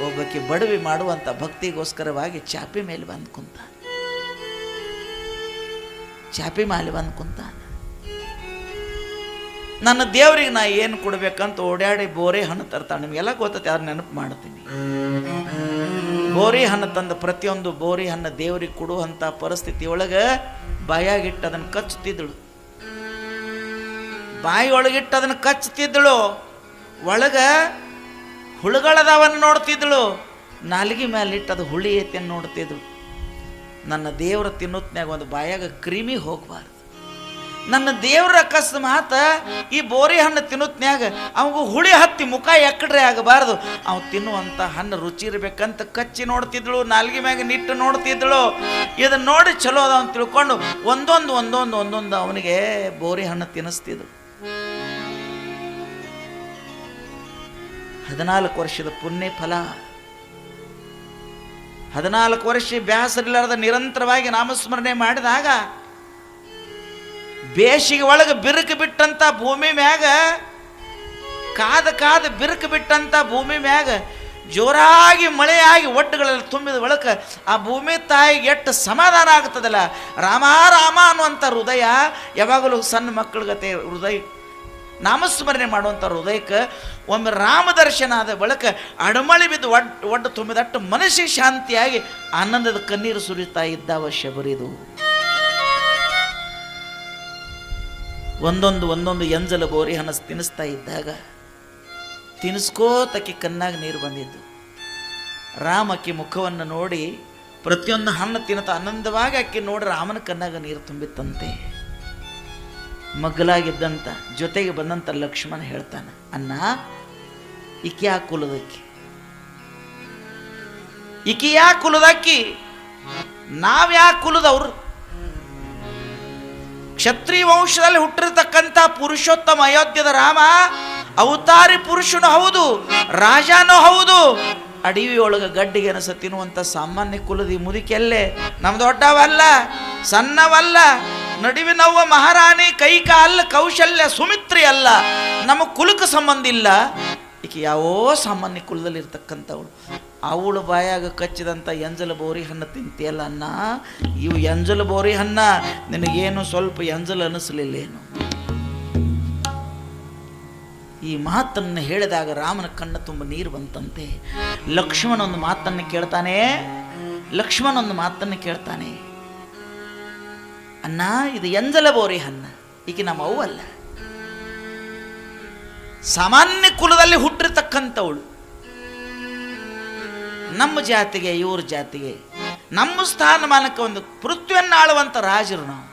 ಒಬ್ಬಕ್ಕೆ ಬಡವಿ ಮಾಡುವಂಥ ಭಕ್ತಿಗೋಸ್ಕರವಾಗಿ ಚಾಪಿ ಮೇಲೆ ಬಂದು ಕುಂತ, ಚಾಪಿ ಮೇಲೆ ಬಂದು ಕುಂತ. ನನ್ನ ದೇವರಿಗೆ ನಾ ಏನು ಕೊಡ್ಬೇಕಂತ ಓಡಾಡಿ ಬೋರೆ ಹಣ್ಣು ತರ್ತಾಳೆ. ನಿಮಗೆಲ್ಲ ಗೊತ್ತೈತೆ, ಯಾರು ನೆನಪು ಮಾಡ್ತೀನಿ. ಬೋರಿ ಹಣ್ಣು ತಂದು ಪ್ರತಿಯೊಂದು ಬೋರಿ ಹಣ್ಣು ದೇವರಿಗೆ ಕೊಡುವಂಥ ಪರಿಸ್ಥಿತಿ ಒಳಗೆ ಬಾಯಾಗಿಟ್ಟು ಅದನ್ನು ಕಚ್ಚುತ್ತಿದ್ದಳು. ಬಾಯಿ ಒಳಗಿಟ್ಟು ಅದನ್ನು ಕಚ್ಚುತ್ತಿದ್ದಳು. ಒಳಗೆ ಹುಳುಗಳದವನ್ನು ನೋಡ್ತಿದ್ದಳು. ನಾಲಿಗೆ ಮೇಲೆ ಇಟ್ಟು ಅದು ಹುಳಿ ಐತೆಯನ್ನು ನೋಡ್ತಿದ್ದಳು. ನನ್ನ ದೇವರ ತಿನ್ನೋತ್ನಾಗ ಒಂದು ಬಾಯಾಗ ಕ್ರಿಮಿ ಹೋಗಬಾರ್ದು. ನನ್ನ ದೇವ್ರ ಅಕಸ್ಮಾತ್ ಈ ಬೋರಿ ಹಣ್ಣು ತಿನ್ನೋತ್ನ್ಯಾಗ ಅವಾಗ ಹುಳಿ ಹತ್ತಿ ಮುಖ ಎಕ್ಕಡ್ರೆ ಆಗಬಾರ್ದು. ಅವ್ ತಿನ್ನುವಂಥ ಹಣ್ಣು ರುಚಿ ಇರ್ಬೇಕಂತ ಕಚ್ಚಿ ನೋಡ್ತಿದ್ಳು, ನಾಲ್ಗೆ ಮ್ಯಾಗ ನಿಟ್ಟು ನೋಡ್ತಿದ್ಳು. ಇದನ್ನ ನೋಡಿ ಚಲೋ ಅದ ಅಂತ ತಿಳ್ಕೊಂಡು ಒಂದೊಂದು ಅವನಿಗೆ ಬೋರಿ ಹಣ್ಣು ತಿನ್ನಿಸ್ತಿದ್ರು. 14 ವರ್ಷದ ಪುಣ್ಯ ಫಲ. 14 ವರ್ಷ ಬ್ಯಾಸರಿಲ್ಲಾರದ ನಿರಂತರವಾಗಿ ನಾಮಸ್ಮರಣೆ ಮಾಡಿದಾಗ ಬೇಸಿಗೆ ಒಳಗೆ ಬಿರುಕು ಬಿಟ್ಟಂತ ಭೂಮಿ ಮ್ಯಾಗ, ಕಾದ ಬಿರುಕು ಬಿಟ್ಟಂತ ಭೂಮಿ ಮ್ಯಾಗ ಜೋರಾಗಿ ಮಳೆಯಾಗಿ ಒಟ್ಟುಗಳಲ್ಲಿ ತುಂಬಿದ ಒಳಕ ಆ ಭೂಮಿ ತಾಯಿಗೆ ಎಷ್ಟು ಸಮಾಧಾನ ಆಗ್ತದಲ್ಲ. ರಾಮ ರಾಮ ಅನ್ನುವಂಥ ಹೃದಯ ಯಾವಾಗಲೂ ಸಣ್ಣ ಮಕ್ಕಳಿಗತೆ ಹೃದಯ, ನಾಮಸ್ಮರಣೆ ಮಾಡುವಂಥ ಹೃದಯಕ್ಕೆ ಒಮ್ಮೆ ರಾಮ ದರ್ಶನ ಆದ ಬಳಿಕ ಅಡಮಳಿ ಬಿದ್ದು ಒಡ್ಡು ತುಂಬಿದಟ್ಟು ಮನಸ್ಸಿಗೆ ಶಾಂತಿಯಾಗಿ ಆನಂದದ ಕಣ್ಣೀರು ಸುರಿತಾ ಇದ್ದಾವ ಶಬರಿದು. ಒಂದೊಂದು ಎಂಜಲ ಬೋರಿ ಹಣ ತಿನ್ನಿಸ್ತಾ ಇದ್ದಾಗ ತಿನ್ನಿಸ್ಕೋತಕ್ಕಿ ಕಣ್ಣಾಗ ನೀರು ಬಂದಿದ್ದು. ರಾಮ ಅಕ್ಕಿ ಮುಖವನ್ನು ನೋಡಿ ಪ್ರತಿಯೊಂದು ಹಣ್ಣು ತಿನ್ನತ ಆನಂದವಾಗಿ ಅಕ್ಕಿ ನೋಡಿ ರಾಮನ ಕಣ್ಣಾಗ ನೀರು ತುಂಬಿತ್ತಂತೆ. ಮಗ್ಗಲಾಗಿದ್ದಂತ ಜೊತೆಗೆ ಬಂದಂತ ಲಕ್ಷ್ಮಣ ಹೇಳ್ತಾನೆ, ಅಣ್ಣ ಈಕಿ ಯಾ ಕುಲದಕ್ಕಿ, ಈಕಿ ಯಾ ಕುಲದಕ್ಕಿ, ನಾವ್ಯಾ ಕುಲದವ್ರು? ಕ್ಷತ್ರಿಯ ವಂಶದಲ್ಲಿ ಹುಟ್ಟಿರ್ತಕ್ಕಂಥ ಪುರುಷೋತ್ತಮ ಅಯೋಧ್ಯದ ರಾಮ ಅವತಾರಿ ಪುರುಷನು ಹೌದು, ರಾಜನೂ ಹೌದು. ಅಡವಿಯೊಳಗ ಗಡ್ಡಿಗೆ ಅನಸ ತಿನ್ನುವಂಥ ಸಾಮಾನ್ಯ ಕುಲದಿ ಮುದುಕೆಲ್ಲೇ ನಮ್ಮ ದೊಡ್ಡವಲ್ಲ, ಸಣ್ಣವಲ್ಲ, ನಡುವಿನವ್ವ ಮಹಾರಾಣಿ ಕೈಕ ಅಲ್ಲ, ಕೌಶಲ್ಯ ಸುಮಿತ್ರಿ ಅಲ್ಲ, ನಮ್ಮ ಕುಲಕ್ಕೆ ಸಂಬಂಧ ಇಲ್ಲ. ಈಕೆ ಯಾವೋ ಸಾಮಾನ್ಯ ಕುಲದಲ್ಲಿ ಇರ್ತಕ್ಕಂಥವಳು. ಅವಳು ಬಾಯಾಗ ಕಚ್ಚಿದಂಥ ಎಂಜಲ ಬೋರಿ ಹಣ್ಣು ತಿಂತಿಯಲ್ಲ ಅನ್ನ, ಇವು ಎಂಜಲ ಬೋರಿ ಹಣ್ಣ ನಿನಗೇನು ಸ್ವಲ್ಪ ಎಂಜಲು ಅನ್ನಿಸ್ಲಿಲ್ಲೇನು? ಈ ಮಾತನ್ನು ಹೇಳಿದಾಗ ರಾಮನ ಕಣ್ಣ ತುಂಬ ನೀರು ಬಂತಂತೆ. ಲಕ್ಷ್ಮಣ ಒಂದು ಮಾತನ್ನು ಕೇಳ್ತಾನೆ, ಅಣ್ಣ ಇದು ಎಂಜಲ ಬೋರಿ ಹಣ್ಣ, ಈಕೆ ನಮ್ಮ ಅವ್ವಲ್ಲ, ಸಾಮಾನ್ಯ ಕುಲದಲ್ಲಿ ಹುಟ್ಟಿರ್ತಕ್ಕಂಥವಳು. ನಮ್ಮ ಜಾತಿಗೆ ಇವ್ರ ಜಾತಿಗೆ ನಮ್ಮ ಸ್ಥಾನಮಾನಕ್ಕೆ ಒಂದು ಪೃಥ್ವಿಯನ್ನು ಆಳುವಂಥ ರಾಜರು ನಾವು.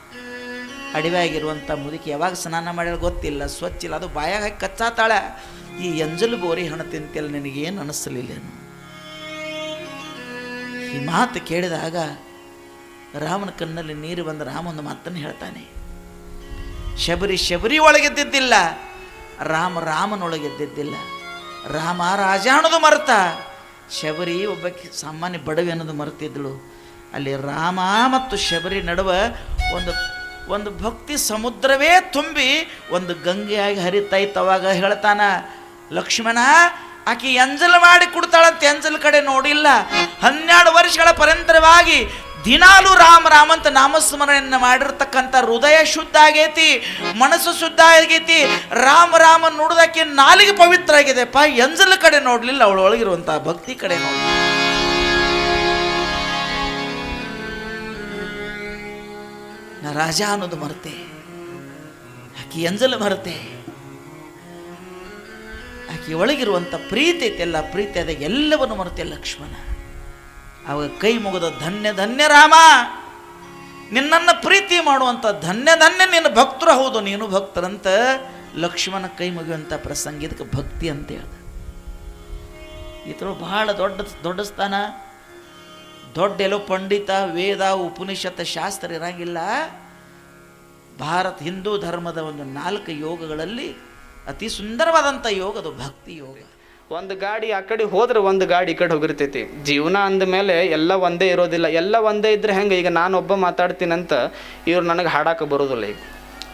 ಅಡಿವೆಯಾಗಿರುವಂಥ ಮುದುಕಿ ಯಾವಾಗ ಸ್ನಾನ ಮಾಡ್ಯಾಳ ಗೊತ್ತಿಲ್ಲ, ಸ್ವಚ್ಛ ಇಲ್ಲ, ಅದು ಬಾಯಾಗ ಹಾಕಿ ಕಚ್ಚಾತಾಳ. ಈ ಎಂಜಲು ಬೋರಿ ಹಣ ತಿಂತಿಯಲ್ಲ, ನಿನಗೇನು ಅನ್ನಿಸಲಿಲ್ಲೇನು? ಈ ಮಾತು ಕೇಳಿದಾಗ ರಾಮನ ಕಣ್ಣಲ್ಲಿ ನೀರು ಬಂದ ರಾಮ ಒಂದು ಮಾತನ್ನು ಹೇಳ್ತಾನೆ, ಶಬರಿ ಒಳಗೆದ್ದಿದ್ದಿಲ್ಲ, ರಾಮನೊಳಗೆದ್ದಿದ್ದಿಲ್ಲ. ರಾಮ ರಾಜ ಅನ್ನೋದು ಮರೆತ, ಶಬರಿ ಒಬ್ಬಕ್ಕೆ ಸಾಮಾನ್ಯ ಬಡವಿ ಅನ್ನೋದು ಮರೆತಿದ್ದಳು. ಅಲ್ಲಿ ರಾಮ ಮತ್ತು ಶಬರಿ ನಡುವೆ ಒಂದು ಭಕ್ತಿ ಸಮುದ್ರವೇ ತುಂಬಿ ಒಂದು ಗಂಗೆಯಾಗಿ ಹರಿತಾ ಇತ್ತು. ಅವಾಗ ಹೇಳ್ತಾನ ಲಕ್ಷ್ಮಣ, ಆಕೆ ಎಂಜಲು ಮಾಡಿ ಕೊಡ್ತಾಳಂತೆ, ಎಂಜಲ್ ಕಡೆ ನೋಡಿಲ್ಲ. 12 ವರ್ಷಗಳ ಪರಂತರವಾಗಿ ದಿನಾಲು ರಾಮ ಅಂತ ನಾಮಸ್ಮರಣೆಯನ್ನು ಮಾಡಿರ್ತಕ್ಕಂಥ ಹೃದಯ ಶುದ್ಧ ಆಗೈತಿ, ಮನಸ್ಸು ಶುದ್ಧ ಆಗೈತಿ. ರಾಮ ನೋಡೋದಕ್ಕೆ ನಾಲಿಗೆ ಪವಿತ್ರ ಆಗಿದೆ. ಎಂಜಲ ಕಡೆ ನೋಡ್ಲಿಲ್ಲ, ಅವಳು ಒಳಗಿರುವಂತಹ ಭಕ್ತಿ ಕಡೆ ನೋಡಿ. ನಾ ರಾಜ ಅನ್ನೋದು ಮರೆತೆ, ಆಕೆ ಎಂಜಲ ಮರೆತೆ. ಆಕೆ ಒಳಗಿರುವಂಥ ಪ್ರೀತಿ ಐತೆಲ್ಲ, ಪ್ರೀತಿ ಅದ ಎಲ್ಲವನ್ನು ಮರೆತೆ ಲಕ್ಷ್ಮಣ. ಅವಾಗ ಕೈ ಮುಗಿದ ಧನ್ಯ ರಾಮ, ನಿನ್ನನ್ನು ಪ್ರೀತಿ ಮಾಡುವಂಥ ಧನ್ಯ ನಿನ್ನ ಭಕ್ತರು ಹೌದು, ನೀನು ಭಕ್ತರಂತ ಲಕ್ಷ್ಮಣ ಕೈ ಮುಗಿಯುವಂಥ ಪ್ರಸಂಗ. ಇದಕ್ಕೆ ಭಕ್ತಿ ಅಂತ ಹೇಳ್ದ. ಇತರು ಬಹಳ ದೊಡ್ಡ ಸ್ಥಾನ, ದೊಡ್ಡ ಎಲ್ಲೋ ಪಂಡಿತ, ವೇದ, ಉಪನಿಷತ್, ಶಾಸ್ತ್ರ ಇರಂಗಿಲ್ಲ. ಭಾರತ ಹಿಂದೂ ಧರ್ಮದ ಒಂದು 4 ಯೋಗಗಳಲ್ಲಿ ಅತಿ ಸುಂದರವಾದಂಥ ಯೋಗ ಅದು ಭಕ್ತಿ ಯೋಗ.
ಒಂದು ಗಾಡಿ ಆ ಕಡೆ ಹೋದ್ರೆ ಒಂದು ಗಾಡಿ ಈ ಕಡೆ ಹೋಗಿರ್ತೈತಿ. ಜೀವನ ಅಂದಮೇಲೆ ಎಲ್ಲ ಒಂದೇ ಇರೋದಿಲ್ಲ. ಎಲ್ಲ ಒಂದೇ ಇದ್ರೆ ಹೆಂಗೆ? ಈಗ ನಾನೊಬ್ಬ ಮಾತಾಡ್ತೀನಂತ ಇವ್ರು ನನಗೆ ಹಾಡಕ್ಕೆ ಬರೋದಿಲ್ಲ,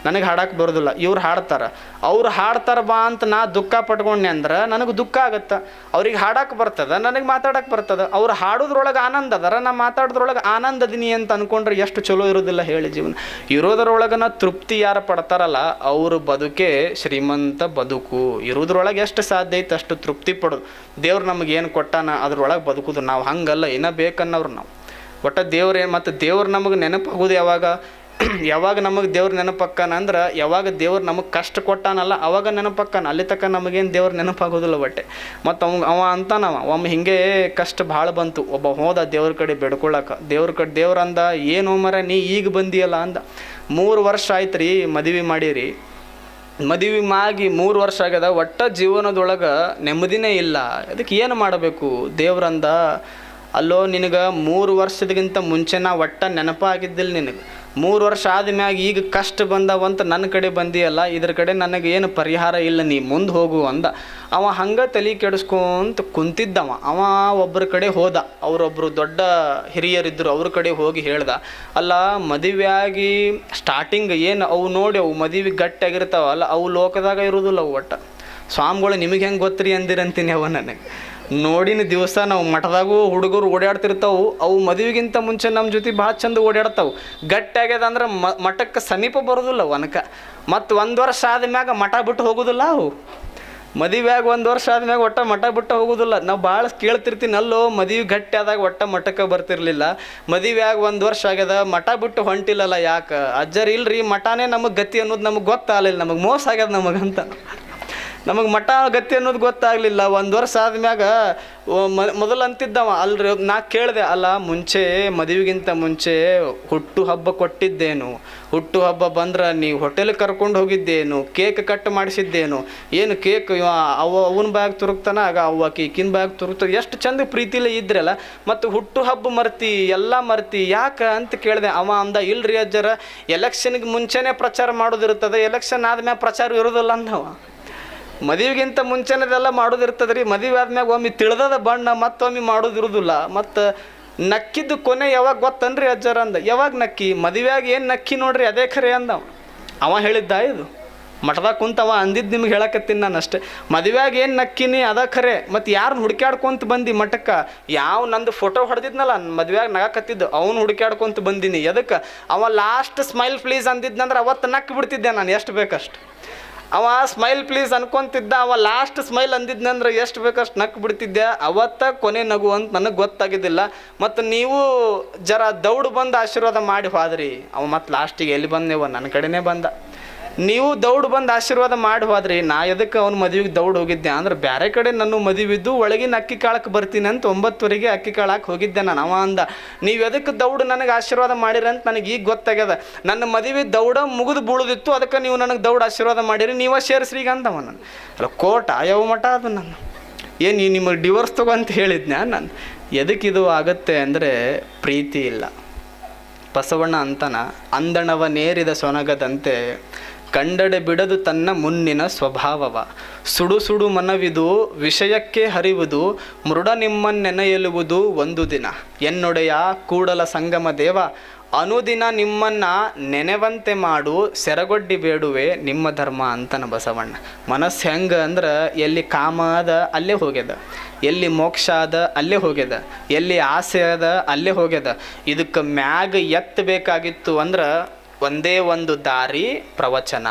ನನಗೆ ಹಾಡಕ್ಕೆ ಬರೋದಿಲ್ಲ, ಇವ್ರು ಹಾಡ್ತಾರೆ. ಅವ್ರು ಹಾಡ್ತಾರೆ ಬಾ ಅಂತ ನಾ ದುಃಖ ಪಟ್ಕೊಂಡೆ ಅಂದ್ರೆ ನನಗೆ ದುಃಖ ಆಗತ್ತೆ. ಅವ್ರಿಗೆ ಹಾಡಕ್ಕೆ ಬರ್ತದೆ, ನನಗೆ ಮಾತಾಡಕ್ಕೆ ಬರ್ತದೆ. ಅವ್ರು ಹಾಡೋದ್ರೊಳಗೆ ಆನಂದ ಅದರ, ನಾ ಮಾತಾಡೋದ್ರೊಳಗೆ ಆನಂದ ಅದೀನಿ ಅಂತ ಅಂದ್ಕೊಂಡ್ರೆ ಎಷ್ಟು ಚಲೋ ಇರೋದಿಲ್ಲ ಹೇಳಿ ಜೀವನ. ಇರೋದ್ರೊಳಗನ ತೃಪ್ತಿ ಯಾರು ಪಡ್ತಾರಲ್ಲ ಅವ್ರ ಬದುಕೆ ಶ್ರೀಮಂತ ಬದುಕು. ಇರೋದ್ರೊಳಗೆ ಎಷ್ಟು ಸಾಧ್ಯ ಐತೆ ಅಷ್ಟು ತೃಪ್ತಿ ಪಡೋದು. ದೇವ್ರು ನಮಗೆ ಏನು ಕೊಟ್ಟಾನ ಅದ್ರೊಳಗೆ ಬದುಕೋದು. ನಾವು ಹಂಗಲ್ಲ, ಏನೋ ಬೇಕನ್ನೋರು ನಾವು. ಒಟ್ಟು ದೇವ್ರೇನು, ಮತ್ತು ದೇವ್ರು ನಮಗೆ ನೆನಪಾಗೋದು ಯಾವಾಗ? ಯಾವಾಗ ನಮಗೆ ದೇವ್ರ ನೆನಪಕ್ಕಾನ ಅಂದ್ರೆ ಯಾವಾಗ ದೇವ್ರು ನಮಗೆ ಕಷ್ಟ ಕೊಟ್ಟಾನಲ್ಲ ಅವಾಗ ನೆನಪಕ್ಕಾನ, ಅಲ್ಲಿ ತಕ್ಕ ನಮಗೇನು ದೇವ್ರ ನೆನಪಾಗೋದಿಲ್ಲ ಬಟ್ಟೆ. ಮತ್ತು ಅವ ಅಂತಾನವ ಒಮ್ಮೆ ಹಿಂಗೆ ಕಷ್ಟ ಭಾಳ ಬಂತು, ಒಬ್ಬ ಹೋದ ದೇವ್ರ ಕಡೆ ಬೆಡ್ಕೊಳ್ಳೋಕೆ. ದೇವ್ರ ಅಂದ, ಏನು ಮರ ನೀ ಈಗ ಬಂದಿಯಲ್ಲ ಅಂದ. 3 ವರ್ಷ ಆಯ್ತು ರೀ ಮದುವೆ ಮಾಡೀರಿ, ಮದುವೆ ಆಗಿ 3 ವರ್ಷ ಆಗ್ಯದ, ಒಟ್ಟ ಜೀವನದೊಳಗೆ ನೆಮ್ಮದಿನೇ ಇಲ್ಲ, ಅದಕ್ಕೆ ಏನು ಮಾಡಬೇಕು? ದೇವ್ರಂದ, ಅಲ್ಲೋ ನಿನಗೆ 3 ವರ್ಷದಕ್ಕಿಂತ ಮುಂಚೆ ನಾ ಒಟ್ಟ ನೆನಪಾಗಿದ್ದಿಲ್ಲ ನಿನಗೆ. 3 ವರ್ಷ ಆದ್ಮ್ಯಾಗ ಈಗ ಕಷ್ಟ ಬಂದವಂತ ನನ್ನ ಕಡೆ ಬಂದಿಯಲ್ಲ, ಇದ್ರ ಕಡೆ ನನಗೆ ಏನು ಪರಿಹಾರ ಇಲ್ಲ, ನೀ ಮುಂದೆ ಹೋಗು ಅಂದ. ಅವ ಹಂಗೆ ತಲೆ ಕೆಡಿಸ್ಕೊಂತ ಕುಂತಿದ್ದವ. ಅವ ಒಬ್ಬರ ಕಡೆ ಹೋದ, ಅವರೊಬ್ಬರು ದೊಡ್ಡ ಹಿರಿಯರಿದ್ದರು, ಅವ್ರ ಕಡೆ ಹೋಗಿ ಹೇಳ್ದ, ಅಲ್ಲ ಮದುವೆಯಾಗಿ ಸ್ಟಾರ್ಟಿಂಗ್ ಏನು ಅವು ನೋಡಿ ಅವು ಮದುವೆ ಗಟ್ಟಿಯಾಗಿರ್ತಾವ ಅಲ್ಲ, ಅವು ಲೋಕದಾಗ ಇರೋದಿಲ್ಲ ಅವು ಒಟ್ಟ. ಸ್ವಾಮಿಗಳು ನಿಮಗೆ ಹೆಂಗೆ ಗೊತ್ತ್ರಿ ಅಂದಿರಂತೀನಿ ಅವ ನನಗೆ. ನೋಡಿನ ದಿವಸ ನಾವು ಮಠದಾಗೂ ಹುಡುಗರು ಓಡಾಡ್ತಿರ್ತಾವು, ಅವು ಮದುವೆಗಿಂತ ಮುಂಚೆ ನಮ್ಮ ಜೊತೆ ಭಾಳ ಚಂದ ಓಡಾಡ್ತಾವೆ. ಗಟ್ಟಿಯಾಗ್ಯದ ಅಂದ್ರೆ ಮಠಕ್ಕೆ ಸಮೀಪ ಬರೋದಿಲ್ಲ ವನಕ. ಮತ್ತು 1 ವರ್ಷ ಆದ್ಮ್ಯಾಗ ಮಠ ಬಿಟ್ಟು ಹೋಗೋದಿಲ್ಲ ಅವು. ಮದುವೆಯಾಗ 1 ವರ್ಷ ಆದ್ಮ್ಯಾಗ ಒಟ್ಟ ಮಠ ಬಿಟ್ಟು ಹೋಗೋದಿಲ್ಲ. ನಾವು ಭಾಳ ಕೇಳ್ತಿರ್ತೀನಿ, ಅಲ್ಲೋ ಮದುವೆ ಗಟ್ಟಿ ಆದಾಗ ಒಟ್ಟ ಮಠಕ್ಕೆ ಬರ್ತಿರ್ಲಿಲ್ಲ, ಮದುವೆಯಾಗ 1 ವರ್ಷ ಆಗ್ಯದ ಮಠ ಬಿಟ್ಟು ಹೊಂಟಿಲ್ಲಲ್ಲ ಯಾಕೆ? ಅಜ್ಜರ್ ಇಲ್ರಿ, ಮಠನೇ ನಮಗೆ ಗತಿ ಅನ್ನೋದು ನಮಗೆ ಗೊತ್ತಾಗಲಿಲ್ಲ, ನಮಗೆ ಮೋಸ ಆಗ್ಯದ ನಮಗಂತ. ನಮಗೆ ಮಠ ಗತಿ ಅನ್ನೋದು ಗೊತ್ತಾಗಲಿಲ್ಲ. 1 ವರ್ಷ ಆದ್ಮ್ಯಾಗ ಮೊದಲು ಅಂತಿದ್ದವ, ಅಲ್ರಿ ನಾ ಕೇಳಿದೆ, ಅಲ್ಲ ಮುಂಚೆ ಮದುವೆಗಿಂತ ಮುಂಚೆ ಹುಟ್ಟು ಹಬ್ಬ ಕೊಟ್ಟಿದ್ದೇನು? ಹುಟ್ಟು ಹಬ್ಬ ಬಂದ್ರೆ ನೀವು ಹೋಟೆಲ್ಗೆ ಕರ್ಕೊಂಡು ಹೋಗಿದ್ದೇನು? Cake cut ಮಾಡಿಸಿದ್ದೇನು? ಏನು ಕೇಕ್ ಅವನ ಬ್ಯಾಗ್ ತುರುಕ್ತಾನ, ಆಗ ಈಕಿನ ಬ್ಯಾಗ್ ತುರುಕ್ತ, ಎಷ್ಟು ಚಂದ ಪ್ರೀತಿಲೇ ಇದ್ರಲ್ಲ, ಮತ್ತು ಹುಟ್ಟು ಹಬ್ಬ ಮರ್ತಿ ಎಲ್ಲ ಮರ್ತಿ ಯಾಕೆ ಅಂತ ಕೇಳಿದೆ. ಅವ ಅಂದ, ಇಲ್ರಿ ಅಜ್ಜರ, ಎಲೆಕ್ಷನ್ಗೆ ಮುಂಚೆನೇ ಪ್ರಚಾರ ಮಾಡೋದಿರ್ತದೆ, ಎಲೆಕ್ಷನ್ ಆದ್ಮ್ಯಾಗ ಪ್ರಚಾರ ಇರೋದಿಲ್ಲ ಅಂದವ. ಮದುವೆಗಿಂತ ಮುಂಚೆನೆದೆಲ್ಲ ಮಾಡೋದಿರ್ತದೆ ರೀ, ಮದುವೆ ಆದ್ಮ್ಯಾಗ ಒಮ್ಮೆ ತಿಳಿದದ ಬಣ್ಣ ಮತ್ತೊಮ್ಮೆ ಮಾಡೋದಿರೋದಿಲ್ಲ. ಮತ್ತು ನಕ್ಕಿದ್ದು ಕೊನೆ ಯಾವಾಗ ಗೊತ್ತನ್ರಿ ಅಜ್ಜರ ಅಂದ. ಯಾವಾಗ ನಕ್ಕಿ? ಮದುವೆಯಾಗ ಏನು ನಕ್ಕಿ ನೋಡ್ರಿ ಅದೇ ಖರೆ ಅಂದ. ಅವ ಹೇಳಿದ್ದ ಇದು ಮಠದಾಗ ಕುಂತವ ಅಂದಿದ್ದು ನಿಮ್ಗೆ ಹೇಳಕತ್ತೀನಿ ನಾನು ಅಷ್ಟೇ. ಮದುವೆಯಾಗ ಏನು ನಕ್ಕಿನಿ ಅದ ಖರೆ, ಮತ್ತು ಯಾರನ್ನ ಹುಡುಕ್ಯಾಡ್ಕೊಂತ ಬಂದು ಮಠಕ್ಕೆ? ಯಾವ ನಂದು ಫೋಟೋ ಹೊಡೆದಿದ್ನಲ್ಲ ಮದುವೆಯಾಗ ನಗಾಕತ್ತಿದ್ದು ಅವ್ನು ಹುಡುಕ್ಯಾಡ್ಕೊಂತ ಬಂದೀನಿ. ಎದಕ್ಕೆ? ಅವ ಲಾಸ್ಟ್ ಸ್ಮೈಲ್ ಪ್ಲೀಸ್ ಅಂದಿದ್ನಂದ್ರೆ ಅವತ್ತು ನಕ್ಕು ಬಿಡ್ತಿದ್ದೆ ನಾನು ಎಷ್ಟು ಬೇಕಷ್ಟು. ಅವ ಸ್ಮೈಲ್ ಪ್ಲೀಸ್ ಅನ್ಕೊಂತಿದ್ದ, ಅವ ಲಾಸ್ಟ್ ಸ್ಮೈಲ್ ಅಂದಿದ್ನಂದ್ರೆ ಎಷ್ಟು ಬೇಕಷ್ಟು ನಕ್ಕು ಬಿಡ್ತಿದ್ದೆ. ಅವತ್ತ ಕೊನೆ ನಗು ಅಂತ ನನಗೆ ಗೊತ್ತಾಗಿದ್ದಿಲ್ಲ. ಮತ್ತು ನೀವು ಜರ ದೌಡ್ ಬಂದು ಆಶೀರ್ವಾದ ಮಾಡಿ ಹೋದ್ರಿ. ಅವ ಮತ್ತು ಲಾಸ್ಟಿಗೆ ಎಲ್ಲಿ ಬಂದೇವ ನನ್ನ ಕಡೆನೇ ಬಂದ. ನೀವು ದೌಡ್ ಬಂದು ಆಶೀರ್ವಾದ ಮಾಡಿ ಹೋದ್ರಿ. ನಾ ಎದಕ್ಕೆ ಅವ್ನ ಮದುವೆಗೆ ದೌಡ್ ಹೋಗಿದ್ದೆ ಅಂದ್ರೆ, ಬೇರೆ ಕಡೆ ನನ್ನ ಮದುವಿದ್ದು ಒಳಗಿನ ಅಕ್ಕಿ ಕಾಳಕ್ಕೆ ಬರ್ತೀನಿ ಅಂತ 9ವರೆಗೆ ಅಕ್ಕಿ ಕಾಳಕ್ಕೆ ಹೋಗಿದ್ದೆ ನಾನು. ಅವ ಅಂದ, ನೀವು ಎದಕ್ಕೆ ದೌಡ್ ನನಗೆ ಆಶೀರ್ವಾದ ಮಾಡಿರಿ ಅಂತ ನನಗೆ ಈಗ ಗೊತ್ತಾಗ್ಯದ. ನನ್ನ ಮದುವೆ ದೌಡ ಮುಗಿದು ಬೀಳೋದಿತ್ತು, ಅದಕ್ಕೆ ನೀವು ನನಗೆ ದೌಡ್ ಆಶೀರ್ವಾದ ಮಾಡಿರಿ, ನೀವ ಸೇರಿಸ್ರೀಗ ಅಂತವ. ನಾನು ಅಲ್ಲ ಕೋಟ ಯಾವ ಮಠ ಅದು? ನಾನು ಏನು ನಿಮಗೆ ಡಿವೋರ್ಸ್ ತಗೋ ಅಂತ ಹೇಳಿದ್ನ ನಾನು? ಎದಕ್ಕಿದು ಆಗತ್ತೆ ಅಂದರೆ ಪ್ರೀತಿ ಇಲ್ಲ. ಬಸವಣ್ಣ ಅಂತನ, ಅಂದಣವ ನೇರಿದ ಸೊನಗದಂತೆ ಕಂಡಡೆ ಬಿಡದು ತನ್ನ ಮುನ್ನಿನ ಸ್ವಭಾವವ. ಸುಡು ಸುಡು ಮನವಿದು ವಿಷಯಕ್ಕೆ ಹರಿವುದು, ಮೃಡ ನಿಮ್ಮನ್ನೆನೆಯಲುವುದು ಒಂದು ದಿನ. ಎನ್ನೊಡೆಯ ಕೂಡಲ ಸಂಗಮ ದೇವ, ಅನುದಿನ ನಿಮ್ಮನ್ನು ನೆನೆವಂತೆ ಮಾಡು, ಸೆರಗೊಡ್ಡಿ ಬೇಡುವೆ ನಿಮ್ಮ ಧರ್ಮ ಅಂತನ ಬಸವಣ್ಣ. ಮನಸ್ಸು ಹೆಂಗೆ ಅಂದ್ರೆ, ಎಲ್ಲಿ ಕಾಮ ಅದ ಅಲ್ಲೇ ಹೋಗ್ಯದ, ಎಲ್ಲಿ ಮೋಕ್ಷ ಅದ ಅಲ್ಲೇ ಹೋಗ್ಯದ, ಎಲ್ಲಿ ಆಸೆ ಅದ ಅಲ್ಲೇ ಹೋಗ್ಯದ. ಇದಕ್ಕೆ ಮ್ಯಾಗ ಎತ್ತಬೇಕಾಗಿತ್ತು ಅಂದ್ರೆ ಒಂದೇ ಒಂದು ದಾರಿ, ಪ್ರವಚನ.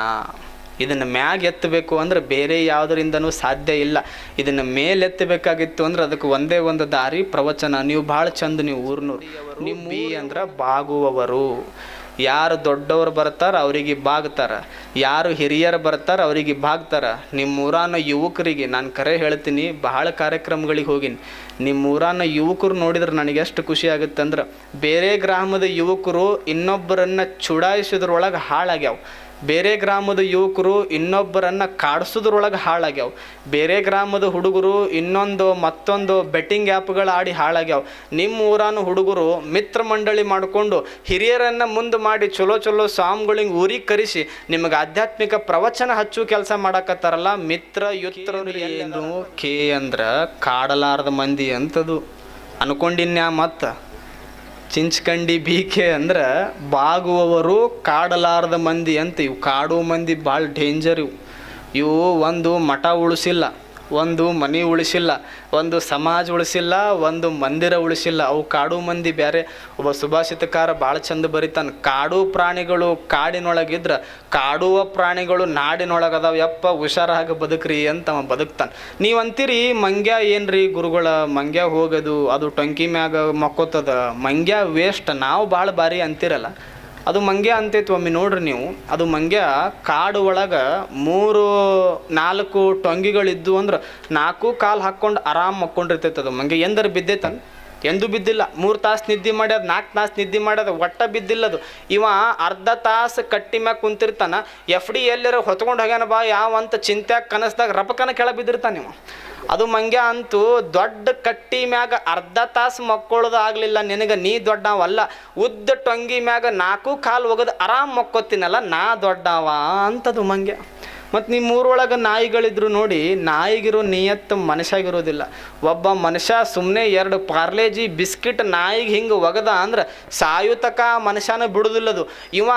ಇದನ್ನು ಮ್ಯಾಗ ಎತ್ತಬೇಕು ಅಂದ್ರೆ ಬೇರೆ ಯಾವುದರಿಂದನೂ ಸಾಧ್ಯ ಇಲ್ಲ. ಇದನ್ನು ಮೇಲೆತ್ತಬೇಕಾಗಿತ್ತು ಅಂದ್ರೆ ಅದಕ್ಕೆ ಒಂದೇ ಒಂದು ದಾರಿ, ಪ್ರವಚನ. ನೀವು ಭಾಳ ಚಂದ, ನೀವು ಊರ್ನೂರು, ನಿಮ್ಮ ಅಂದ್ರೆ ಬಾಗುವವರು. ಯಾರು ದೊಡ್ಡವರು ಬರ್ತಾರೆ ಅವರಿಗೆ ಬಾಗ್ತಾರೆ, ಯಾರು ಹಿರಿಯರು ಬರ್ತಾರೆ ಅವರಿಗೆ ಬಾಗ್ತಾರೆ. ನಿಮ್ಮೂರಾನ ಯುವಕರಿಗೆ ನಾನು ಕರೆ ಹೇಳ್ತೀನಿ, ಬಹಳ ಕಾರ್ಯಕ್ರಮಗಳಿಗೆ ಹೋಗಿನಿ. ನಿಮ್ಮೂರಾನ ಯುವಕರು ನೋಡಿದ್ರೆ ನನಗೆ ಎಷ್ಟು ಖುಷಿ ಆಗುತ್ತೆ ಅಂದ್ರೆ, ಬೇರೆ ಗ್ರಾಮದ ಯುವಕರು ಇನ್ನೊಬ್ಬರನ್ನು ಚುಡಾಯಿಸೋದ್ರೊಳಗೆ ಹಾಳಾಗ್ಯಾವ. ಬೇರೆ ಗ್ರಾಮದ ಯುವಕರು ಇನ್ನೊಬ್ಬರನ್ನು ಕಾಡಿಸೋದ್ರೊಳಗೆ ಹಾಳಾಗ್ಯಾವ. ಬೇರೆ ಗ್ರಾಮದ ಹುಡುಗರು ಮತ್ತೊಂದು ಬೆಟ್ಟಿಂಗ್ ಆ್ಯಪ್ಗಳು ಆಡಿ ಹಾಳಾಗ್ಯಾವ. ನಿಮ್ಮ ಊರಾನ ಹುಡುಗರು ಮಿತ್ರ ಮಂಡಳಿ ಮಾಡಿಕೊಂಡು ಹಿರಿಯರನ್ನು ಮುಂದೆ ಮಾಡಿ ಚಲೋ ಸ್ವಾಮಿಗಳಿಗೆ ಊರಿಗೆ ಕರೆಸಿ ನಿಮಗೆ ಆಧ್ಯಾತ್ಮಿಕ ಪ್ರವಚನ ಹಚ್ಚು ಕೆಲಸ ಮಾಡಕತ್ತಾರಲ್ಲ. ಮಿತ್ರ ಯುತ್ರರು ಏನು ಕೆ ಅಂದ್ರೆ ಕಾಡಲಾರದ ಮಂದಿ ಅಂತದು ಅನ್ಕೊಂಡಿನ್ಯಾ. ಮತ್ತು ಚಿಂಚ್ಕಂಡಿ ಬೀಕೆ ಅಂದ್ರೆ ಬಾಗುವವರು ಕಾಡಲಾರದ ಮಂದಿ ಅಂತ. ಇವು ಕಾಡು ಮಂದಿ ಭಾಳ ಡೇಂಜರ್. ಇವು ಒಂದು ಮಠ ಉಳಿಸಿಲ್ಲ, ಒಂದು ಮನೆ ಉಳಿಸಿಲ್ಲ, ಒಂದು ಸಮಾಜ ಉಳಿಸಿಲ್ಲ, ಒಂದು ಮಂದಿರ ಉಳಿಸಿಲ್ಲ. ಅವು ಕಾಡು ಮಂದಿ ಬೇರೆ. ಒಬ್ಬ ಸುಭಾಷಿತಕಾರ ಭಾಳ ಚಂದ ಬರೀತಾನೆ, ಕಾಡು ಪ್ರಾಣಿಗಳು ಕಾಡಿನೊಳಗಿದ್ರೆ ಕಾಡುವ ಪ್ರಾಣಿಗಳು ನಾಡಿನೊಳಗದಾವ, ಯಪ್ಪ ಹುಷಾರಾಗಿ ಬದುಕ್ರಿ ಅಂತ ಅವ ಬದುಕ್ತಾನೆ. ನೀವು ಅಂತೀರಿ ಮಂಗ್ಯ ಏನ್ರಿ ಗುರುಗಳ, ಮಂಗ್ಯ ಹೋಗೋದು ಅದು ಟೊಂಕಿ ಮ್ಯಾಗ ಮಕ್ಕೋತದ, ಮಂಗ್ಯ ವೇಸ್ಟ್, ನಾವು ಭಾಳ ಬಾರಿ ಅಂತಿರಲ್ಲ. ಅದು ಮಂಗ್ಯ ಅಂತೈತಿ. ಒಮ್ಮೆ ನೋಡ್ರಿ ನೀವು, ಅದು ಮಂಗ್ಯ ಕಾಡು ಒಳಗೆ 3-4 ಟೊಂಗಿಗಳಿದ್ದು ಅಂದ್ರೆ 4 ಕಾಲು ಹಾಕ್ಕೊಂಡು ಆರಾಮ್ ಮಕ್ಕೊಂಡಿರ್ತೈತೆ. ಅದು ಮಂಗ್ಯ ಎಂದರೆ ಬಿದ್ದೈತನ್? ಎಂದೂ ಬಿದ್ದಿಲ್ಲ. 3 ತಾಸು ನಿದ್ದೆ ಮಾಡ್ಯದ, 4 ತಾಸು ನಿದ್ದೆ ಮಾಡ್ಯದ, ಒಟ್ಟ ಬಿದ್ದಿಲ್ಲದು. ಇವ ಅರ್ಧ ತಾಸು ಕಟ್ಟಿ ಮ್ಯಾಗ ಕುಂತಿರ್ತಾನ. FD ಎಲ್ಲರ ಹೊತ್ಕೊಂಡು ಹೋಗ್ಯಾನ ಬಾ ಯಾವಂತ ಚಿಂತ್ಯಾಗ ಕನಸ್ದಾಗ ರಪಕನ ಕೆಳಗೆ ಬಿದ್ದಿರ್ತಾನೆ ಇವ. ಅದು ಮಂಗ್ಯ ಅಂತೂ ದೊಡ್ಡ ಕಟ್ಟಿ ಮ್ಯಾಗ ಅರ್ಧ ತಾಸು ಮಕ್ಕೊಳ್ಳೋದು ಆಗಲಿಲ್ಲ ನಿನಗೆ, ನೀ ದೊಡ್ಡವಲ್ಲ. ಉದ್ದ ಟೊಂಗಿ ಮ್ಯಾಗ 4 ಕಾಲು ಒಗದು ಆರಾಮ್ ಮಕ್ಕೋತೀನಲ್ಲ, ನಾ ದೊಡ್ಡವ ಅಂತದು ಮಂಗ್ಯ. ಮತ್ತು ನಿಮ್ಮ ಊರೊಳಗೆ ನಾಯಿಗಳಿದ್ರು ನೋಡಿ, ನಾಯಿಗಿರೋ ನಿಯತ್ತು ಮನುಷ್ಯಾಗಿರೋದಿಲ್ಲ. ಒಬ್ಬ ಮನುಷ್ಯ ಸುಮ್ಮನೆ 2 ಪಾರ್ಲೇಜಿ ಬಿಸ್ಕಿಟ್ ನಾಯಿಗೆ ಹಿಂಗೆ ಒಗದ ಅಂದ್ರೆ ಸಾಯುತಕ ಮನುಷ್ಯನ ಬಿಡೋದಿಲ್ಲದು. ಇವ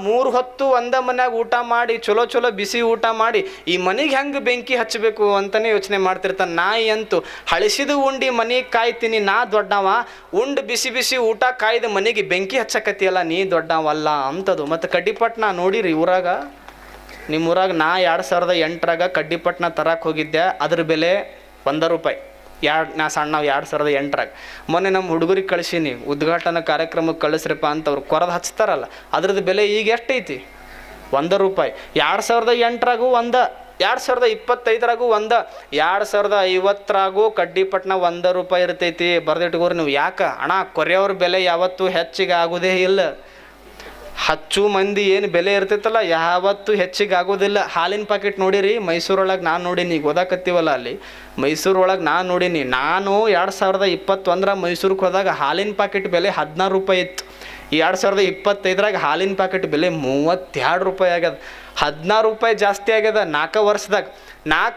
3 ಹೊತ್ತು ಒಂದೇ ಮನ್ಯಾಗ ಊಟ ಮಾಡಿ ಚಲೋ ಚಲೋ ಬಿಸಿ ಊಟ ಮಾಡಿ ಈ ಮನೆಗೆ ಹೆಂಗೆ ಬೆಂಕಿ ಹಚ್ಚಬೇಕು ಅಂತಲೇ ಯೋಚನೆ ಮಾಡ್ತಿರ್ತಾನೆ. ನಾಯಿ ಅಂತೂ ಹಳಿಸಿದ ಉಂಡು ಮನೆಗೆ ಕಾಯ್ತೀನಿ, ನಾ ದೊಡ್ಡವ. ಉಂಡು ಬಿಸಿ ಬಿಸಿ ಊಟ ಕಾಯ್ದು ಮನೆಗೆ ಬೆಂಕಿ ಹಚ್ಚಕತ್ತಿಯಲ್ಲ, ನೀ ದೊಡ್ಡವಲ್ಲ ಅಂತದು. ಮತ್ತು ಕಡ್ಡಿಪಟ್ನ ನೋಡಿರಿ ಊರಾಗ, ನಿಮ್ಮ ಊರಾಗ ನಾ 2008ರಾಗ ಕಡ್ಡಿಪಟ್ನ ತರಕ್ಕೆ ಹೋಗಿದ್ದೆ. ಅದ್ರ ಬೆಲೆ ₹1. ನಾ ಸಣ್ಣ 2008ರಾಗ. ಮೊನ್ನೆ ನಮ್ಮ ಹುಡುಗರಿಗೆ ಕಳಿಸೀನಿ, ಉದ್ಘಾಟನಾ ಕಾರ್ಯಕ್ರಮಕ್ಕೆ ಕಳಿಸ್ರಪ್ಪ ಅಂತ ಅವ್ರು ಕೊರದು ಹಚ್ತಾರಲ್ಲ, ಅದ್ರದ್ದು ಬೆಲೆ ಈಗ ಎಷ್ಟೈತಿ? ₹1. 2008ರಾಗೂ 1, 2025ರಾಗೂ 1, 2050ರಾಗೂ ಕಡ್ಡಿಪಟ್ನ ₹1 ಇರ್ತೈತಿ. ಬರ್ದಿಟ್ಕೋರಿ ನೀವು. ಯಾಕೆ ಅಣ್ಣ? ಕೊರೆಯವ್ರ ಬೆಲೆ ಯಾವತ್ತೂ ಹೆಚ್ಚಿಗೆ ಆಗೋದೇ ಇಲ್ಲ. ಹಚ್ಚು ಮಂದಿ ಏನು ಬೆಲೆ ಇರ್ತೈತಲ್ಲ ಯಾವತ್ತೂ ಹೆಚ್ಚಿಗೆ ಆಗೋದಿಲ್ಲ. ಹಾಲಿನ ಪ್ಯಾಕೆಟ್ ನೋಡಿರಿ, ಮೈಸೂರೊಳಗೆ ನಾನು ನೋಡೀನಿ. ಈಗ ಓದಾಕತ್ತೀವಲ್ಲ ಅಲ್ಲಿ ಮೈಸೂರೊಳಗೆ ನಾನು ನೋಡೀನಿ. ನಾನು 2021 ಮೈಸೂರಿಗೆ ಹೋದಾಗ ಹಾಲಿನ ಪ್ಯಾಕೆಟ್ ಬೆಲೆ ₹16 ಇತ್ತು. 2025ರಾಗ ಹಾಲಿನ ಪ್ಯಾಕೆಟ್ ಬೆಲೆ ₹32 ಆಗ್ಯದ. ₹16 ಜಾಸ್ತಿ ಆಗ್ಯದ 4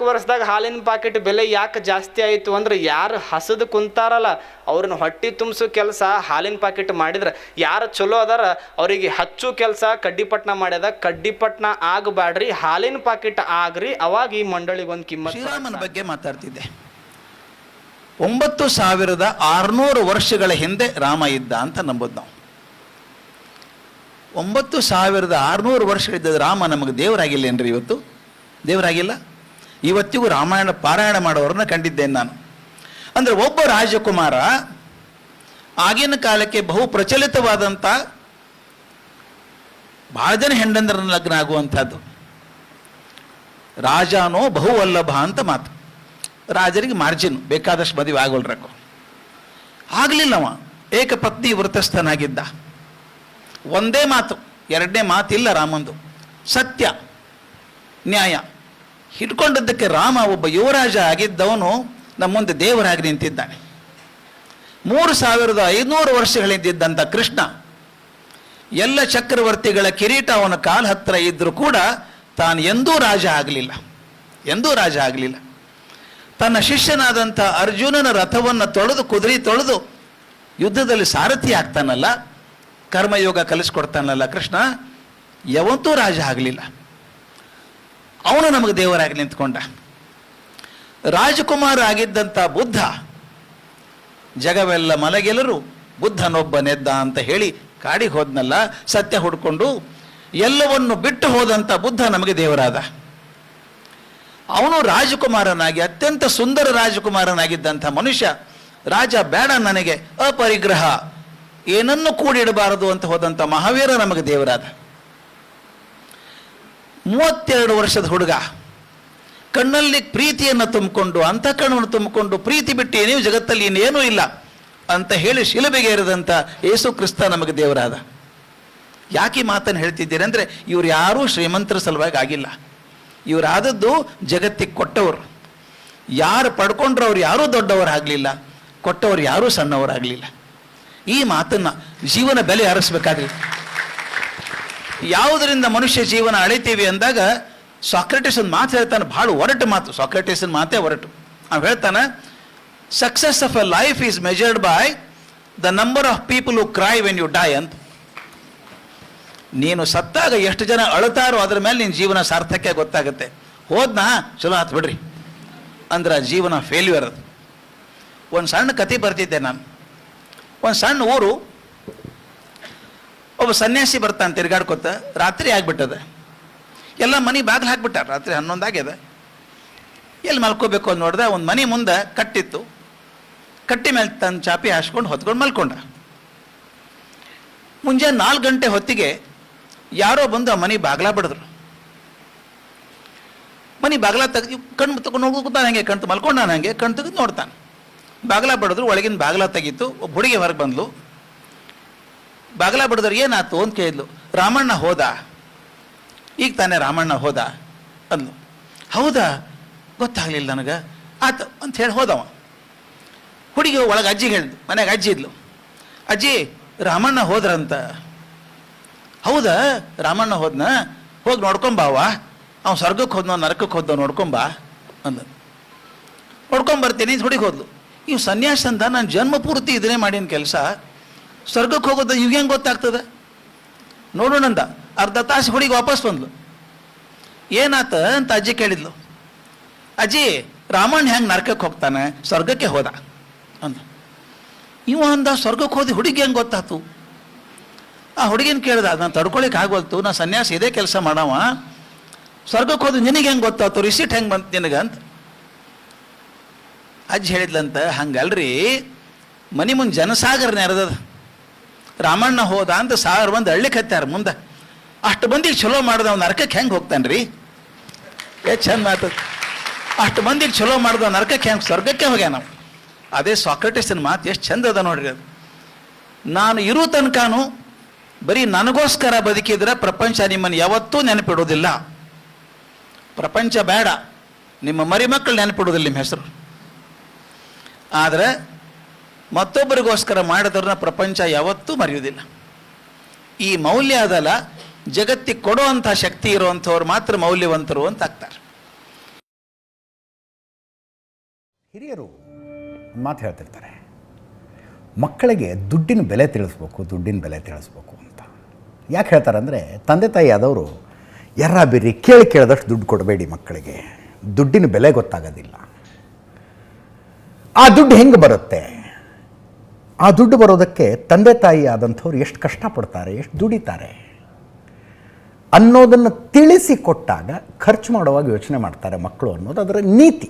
ವರ್ಷದಾಗ. ಹಾಲಿನ ಪ್ಯಾಕೆಟ್ ಬೆಲೆ ಯಾಕೆ ಜಾಸ್ತಿ ಆಯಿತು ಅಂದ್ರೆ, ಯಾರು ಹಸದು ಕುಂತಾರಲ್ಲ ಅವ್ರನ್ನ ಹೊಟ್ಟೆ ತುಂಬಿಸೋ ಕೆಲಸ ಹಾಲಿನ ಪ್ಯಾಕೆಟ್ ಮಾಡಿದ್ರೆ, ಯಾರು ಚಲೋ ಅದಾರ ಅವರಿಗೆ ಹಚ್ಚು ಕೆಲಸ ಕಡ್ಡಿಪಟ್ನ ಮಾಡ್ಯದ. ಕಡ್ಡಿಪಟ್ನ ಆಗಬ್ಯಾಡ್ರಿ, ಹಾಲಿನ ಪ್ಯಾಕೆಟ್ ಆಗ್ರಿ, ಅವಾಗ ಈ ಮಂಡಳಿಗೊಂದು ಕಿಮ್ಮತ್.
ಶ್ರೀರಾಮನ ಬಗ್ಗೆ ಮಾತಾಡ್ತಿದ್ದೆ. 9600 ವರ್ಷಗಳ ಹಿಂದೆ ರಾಮ ಇದ್ದ ಅಂತ ನಂಬೋದು ನಾವು. 9600 ವರ್ಷಗಳಿದ್ದ ರಾಮ ನಮಗೆ ದೇವರಾಗಿಲ್ಲ ಏನ್ರಿ? ಇವತ್ತು ದೇವರಾಗಿಲ್ಲ. ಇವತ್ತಿಗೂ ರಾಮಾಯಣ ಪಾರಾಯಣ ಮಾಡೋರನ್ನ ಕಂಡಿದ್ದೇನೆ ನಾನು. ಅಂದರೆ ಒಬ್ಬ ರಾಜಕುಮಾರ ಆಗಿನ ಕಾಲಕ್ಕೆ ಬಹು ಪ್ರಚಲಿತವಾದಂಥ ಭಾಳ ಜನ ಹೆಂಡಂದ್ರನ್ನ ಲಗ್ನ ಆಗುವಂಥದ್ದು. ರಾಜನೋ ಬಹುವಲ್ಲಭ ಅಂತ ಮಾತು. ರಾಜರಿಗೆ ಮಾರ್ಜಿನ್ ಬೇಕಾದಷ್ಟು ಮದುವೆ ಆಗೋಲ್ರಕು. ಆಗಲಿಲ್ಲವ, ಏಕಪತ್ನಿ ವೃತಸ್ಥನಾಗಿದ್ದ. ಒಂದೇ ಮಾತು, ಎರಡನೇ ಮಾತಿಲ್ಲ ರಾಮಂದು. ಸತ್ಯ ನ್ಯಾಯ ಹಿಡ್ಕೊಂಡದ್ದಕ್ಕೆ ರಾಮ ಒಬ್ಬ ಯುವರಾಜ ಆಗಿದ್ದವನು ನಮ್ಮ ಮುಂದೆ ದೇವರಾಗಿ ನಿಂತಿದ್ದಾನೆ. 3500 ವರ್ಷಗಳಿದ್ದಂಥ ಕೃಷ್ಣ, ಎಲ್ಲ ಚಕ್ರವರ್ತಿಗಳ ಕಿರೀಟ ಅವನ ಕಾಲ ಹತ್ತಿರ ಇದ್ದರೂ ಕೂಡ ತಾನು ಎಂದೂ ರಾಜ ಆಗಲಿಲ್ಲ. ತನ್ನ ಶಿಷ್ಯನಾದಂಥ ಅರ್ಜುನನ ರಥವನ್ನು ತೊಳೆದು ಕುದುರೆ ತೊಳೆದು ಯುದ್ಧದಲ್ಲಿ ಸಾರಥಿ ಆಗ್ತಾನಲ್ಲ, ಕರ್ಮಯೋಗ ಕಲಿಸ್ಕೊಡ್ತಾನಲ್ಲ ಕೃಷ್ಣ, ಯಾವತ್ತೂ ರಾಜ ಆಗಲಿಲ್ಲ. ಅವನು ನಮಗೆ ದೇವರಾಗಿ ನಿಂತ್ಕೊಂಡ. ರಾಜಕುಮಾರ ಆಗಿದ್ದಂಥ ಬುದ್ಧ, ಜಗವೆಲ್ಲ ಮಲಗೆಲ್ಲರೂ ಬುದ್ಧನೊಬ್ಬನೆದ್ದ ಅಂತ ಹೇಳಿ ಕಾಡಿಗೆ ಹೋದ್ನಲ್ಲ, ಸತ್ಯ ಹುಡ್ಕೊಂಡು ಎಲ್ಲವನ್ನು ಬಿಟ್ಟು ಹೋದಂಥ ಬುದ್ಧ ನಮಗೆ ದೇವರಾದ. ಅವನು ರಾಜಕುಮಾರನಾಗಿ, ಅತ್ಯಂತ ಸುಂದರ ರಾಜಕುಮಾರನಾಗಿದ್ದಂಥ ಮನುಷ್ಯ, ರಾಜ ಬೇಡ ನನಗೆ, ಅಪರಿಗ್ರಹ, ಏನನ್ನು ಕೂಡಿಡಬಾರದು ಅಂತ ಹೋದಂಥ ಮಹಾವೀರ ನಮಗೆ ದೇವರಾದ. 32 ವರ್ಷದ ಹುಡುಗ, ಕಣ್ಣಲ್ಲಿ ಪ್ರೀತಿಯನ್ನು ತುಂಬಿಕೊಂಡು, ಅಂತಃಕರಣವನ್ನು ತುಂಬಿಕೊಂಡು, ಪ್ರೀತಿ ಬಿಟ್ಟು ಏನೇ ಜಗತ್ತಲ್ಲಿ ಇನ್ನೇನೂ ಇಲ್ಲ ಅಂತ ಹೇಳಿ ಶಿಲುಬೆಗೆ ಏರಿದಂಥ ಯೇಸು ಕ್ರಿಸ್ತ ನಮಗೆ ದೇವರಾದ. ಯಾಕೆ ಈ ಮಾತನ್ನು ಹೇಳ್ತಿದ್ದೀರಿ ಅಂದರೆ, ಇವ್ರು ಯಾರೂ ಶ್ರೀಮಂತರ ಸಲುವಾಗಿ ಆಗಿಲ್ಲ. ಇವರಾದದ್ದು ಜಗತ್ತಿಗೆ ಕೊಟ್ಟವರು. ಯಾರು ಪಡ್ಕೊಂಡ್ರು ಅವ್ರು ಯಾರೂ ದೊಡ್ಡವರಾಗಲಿಲ್ಲ, ಕೊಟ್ಟವರು ಯಾರೂ ಸಣ್ಣವರಾಗಲಿಲ್ಲ. ಈ ಮಾತನ್ನು ಜೀವನ ಬೆಲೆ ಹರಿಸ್ಬೇಕಾದ್ರೆ ಯಾವುದರಿಂದ ಮನುಷ್ಯ ಜೀವನ ಅಳಿತೀವಿ ಅಂದಾಗ ಸಾಕ್ರೆಟಿಸ್ ಒಂದು ಮಾತು ಹೇಳ್ತಾನೆ, ಭಾಳ ಒರಟು ಮಾತು. ಸಾಕ್ರೆಟಿಸನ್ ಮಾತೇ ಒರಟು. ಅವ್ನು ಹೇಳ್ತಾನೆ, success of a life is measured by the number of people who cry when you die ಅಂತ. ನೀನು ಸತ್ತಾಗ ಎಷ್ಟು ಜನ ಅಳುತ್ತಾರೋ ಅದ್ರ ಮೇಲೆ ನಿನ್ನ ಜೀವನ ಸಾರ್ಥಕ್ಯ ಗೊತ್ತಾಗುತ್ತೆ. ಹೋದ್ನಾ ಚಲೋ ಆತು ಬಿಡ್ರಿ ಅಂದ್ರೆ ಜೀವನ ಫೇಲ್ಯೂರ್ ಅದು. ಒಂದು ಸಣ್ಣ ಕತೆ ಬರ್ತಿದ್ದೆ ನಾನು. ಒಂದು ಸಣ್ಣ ಊರು, ಒಬ್ಬ ಸನ್ಯಾಸಿ ಬರ್ತಾನೆ ತಿರ್ಗಾಡ್ಕೊತ. ರಾತ್ರಿ ಆಗ್ಬಿಟ್ಟದ, ಎಲ್ಲ ಮನೆ ಬಾಗಿಲು ಹಾಕ್ಬಿಟ್ಟಾರ. ರಾತ್ರಿ 11 ಆಗ್ಯದ. ಎಲ್ಲಿ ಮಲ್ಕೋಬೇಕು ಅಂತ ನೋಡ್ದೆ, ಒಂದು ಮನೆ ಮುಂದೆ ಕಟ್ಟಿತ್ತು. ಕಟ್ಟಿ ಮೇಲೆ ತನ್ನ ಚಾಪಿ ಹಾಸ್ಕೊಂಡು ಹೊತ್ಕೊಂಡು ಮಲ್ಕೊಂಡ. ಮುಂಜಾನೆ 4 ಗಂಟೆ ಹೊತ್ತಿಗೆ ಯಾರೋ ಬಂದು ಆ ಮನೆ ಬಾಗ್ಲ ಬಡಿದ್ರು. ಮನೆ ಬಾಗ್ಲ ತೆಗೆದು ಕಣ್ಣು ತಗೊಂಡು ನೋಡ್ಕೊತಾನೆ, ಹಂಗೆ ಕಣ್ಣು ಮಲ್ಕೊಂಡಾನ, ಹಂಗೆ ಕಣ್ಣು ತೆಗೆದು ನೋಡ್ತಾನೆ. ಬಾಗ್ಲ ಬಡಿದ್ರು, ಒಳಗಿನ ಬಾಗ್ಲ ತೆಗೀತು. ಒಬ್ಬ ಹುಡುಗಿ ಹೊರಗೆ ಬಂದ್ಲು. ಬಾಗ್ಲ ಬಡಿದ್ರು, ಏನಾಯ್ತು ಅಂತ ಕೇಳಿದ್ಲು. ರಾಮಣ್ಣ ಹೋದ, ಈಗ ತಾನೇ ರಾಮಣ್ಣ ಹೋದ ಅಂದ್ಲು. ಹೌದಾ, ಗೊತ್ತಾಗ್ಲಿಲ್ಲ ನನಗೆ, ಆತು ಅಂತ ಹೇಳಿ ಹೋದವ. ಹುಡುಗಿ ಒಳಗೆ ಅಜ್ಜಿಗೆ ಹೇಳಿದ್ಲು, ಮನೆಗೆ ಅಜ್ಜಿ ಇದ್ಲು. ಅಜ್ಜಿ, ರಾಮಣ್ಣ ಹೋದ್ರಂತ. ಹೌದಾ, ರಾಮಣ್ಣ ಹೋದ್ನ, ಹೋಗಿ ನೋಡ್ಕೊಂಬಾವ, ಅವ್ನು ಸ್ವರ್ಗಕ್ಕೆ ಹೋದ್ನೋ ನರಕಕ್ಕೆ ಹೋದ್ನೋ ನೋಡ್ಕೊಂಬಾ ಅಂದ. ನೋಡ್ಕೊಂಬರ್ತೀನಿ ಹುಡುಗಿ ಹೋದ್ಲು. ಇವು ಸನ್ಯಾಸ ಅಂತ ನಾನು ಜನ್ಮ ಪೂರ್ತಿ ಇದನ್ನೇ ಮಾಡೀನಿ ಕೆಲಸ, ಸ್ವರ್ಗಕ್ಕೆ ಹೋಗೋದು ಇವ್ ಹೆಂಗೆ ಗೊತ್ತಾಗ್ತದೆ ನೋಡೋಣಂದ. ಅರ್ಧ ತಾಸು ಹುಡುಗಿ ವಾಪಸ್ ಬಂದ್ಲು. ಏನಾತ ಅಂತ ಅಜ್ಜಿ ಕೇಳಿದ್ಲು. ಅಜ್ಜಿ, ರಾಮಣ್ಣ ಹೆಂಗೆ ನರಕಕ್ಕೆ ಹೋಗ್ತಾನೆ, ಸ್ವರ್ಗಕ್ಕೆ ಹೋದ ಅಂದ. ಇವ ಅಂದ, ಸ್ವರ್ಗಕ್ಕೆ ಹೋದಿ ಹುಡುಗಿ ಹೆಂಗೆ ಗೊತ್ತಾಯ್ತು? ಆ ಹುಡುಗಿನ ಕೇಳ್ದ, ನಾನು ತಡ್ಕೊಳಿಕ್ಕೆ ಆಗೋಲ್ತು, ನಾ ಸನ್ಯಾಸ ಇದೇ ಕೆಲಸ ಮಾಡವ, ಸ್ವರ್ಗಕ್ಕೆ ಹೋದ ನಿನಗೆ ಹೆಂಗೆ ಗೊತ್ತಾಯ್ತು, ರಿಸೀಟ್ ಹೆಂಗೆ ಬಂತು ನಿನಗೆ ಅಂತ ಅಜ್ಜಿ ಹೇಳಿದ್ಲಂತ. ಹಂಗಲ್ರಿ, ಮನೆ ಮುಂದೆ ಜನಸಾಗರ ನೆರೆದದ, ರಾಮಣ್ಣ ಹೋದ ಅಂತ 1000 ಮಂದಿ ಹಳ್ಳಿಕ್ಕೆ ಹತ್ತಾರ ಮುಂದೆ. ಅಷ್ಟು ಮಂದಿಗೆ ಚಲೋ ಮಾಡಿದವ್ ನರಕಕ್ಕೆ ಹೆಂಗೆ ಹೋಗ್ತಾನೆ ರೀ? ಎಷ್ಟು ಚಂದ ಮಾತು. ಅಷ್ಟು ಮಂದಿಗೆ ಚಲೋ ಮಾಡಿದವ್ ನರಕಕ್ಕೆ ಹೆಂಗೆ, ಸ್ವರ್ಗಕ್ಕೆ ಹೋಗ್ಯ ನಾವು. ಅದೇ ಸಾಕ್ರೆಟಿಸನ್ ಮಾತು ಎಷ್ಟು ಚಂದ ಅದ ನೋಡ್ರಿ. ಅದು ನಾನು ಇರೋ ತನಕನೂ ಬರೀ ನನಗೋಸ್ಕರ ಬದುಕಿದ್ರೆ ಪ್ರಪಂಚ ನಿಮ್ಮನ್ನು ಯಾವತ್ತೂ ನೆನಪಿಡೋದಿಲ್ಲ. ಪ್ರಪಂಚ ಬೇಡ, ನಿಮ್ಮ ಮರಿಮಕ್ಕಳು ನೆನಪಿಡೋದಿಲ್ಲ ನಿಮ್ಮ ಹೆಸರು. ಆದರೆ ಮತ್ತೊಬ್ಬರಿಗೋಸ್ಕರ ಮಾಡಿದ್ರನ್ನ ಪ್ರಪಂಚ ಯಾವತ್ತೂ ಮರೆಯೋದಿಲ್ಲ. ಈ ಮೌಲ್ಯ ಅದಲ್ಲ, ಜಗತ್ತಿಗೆ ಕೊಡುವಂಥ ಶಕ್ತಿ ಇರುವಂಥವ್ರು ಮಾತ್ರ ಮೌಲ್ಯವಂತರು ಅಂತ ಆಗ್ತಾರೆ.
ಹಿರಿಯರು ಮಾತು ಹೇಳ್ತಿರ್ತಾರೆ, ಮಕ್ಕಳಿಗೆ ದುಡ್ಡಿನ ಬೆಲೆ ತಿಳಿಸ್ಬೇಕು, ದುಡ್ಡಿನ ಬೆಲೆ ತಿಳಿಸ್ಬೇಕು ಅಂತ. ಯಾಕೆ ಹೇಳ್ತಾರೆ ಅಂದರೆ, ತಂದೆ ತಾಯಿ ಆದವರು ಎರ್ರ ಬಿರ್ರಿ ಕೇಳಿದಷ್ಟು ದುಡ್ಡು ಕೊಡಬೇಡಿ ಮಕ್ಕಳಿಗೆ, ದುಡ್ಡಿನ ಬೆಲೆ ಗೊತ್ತಾಗೋದಿಲ್ಲ. ಆ ದುಡ್ಡು ಹೆಂಗೆ ಬರುತ್ತೆ, ಆ ದುಡ್ಡು ಬರೋದಕ್ಕೆ ತಂದೆ ತಾಯಿ ಆದಂಥವ್ರು ಎಷ್ಟು ಕಷ್ಟಪಡ್ತಾರೆ, ಎಷ್ಟು ದುಡಿತಾರೆ ಅನ್ನೋದನ್ನು ತಿಳಿಸಿ ಕೊಟ್ಟಾಗ ಖರ್ಚು ಮಾಡುವಾಗ ಯೋಚನೆ ಮಾಡ್ತಾರೆ ಮಕ್ಕಳು ಅನ್ನೋದು ಅದರ ನೀತಿ.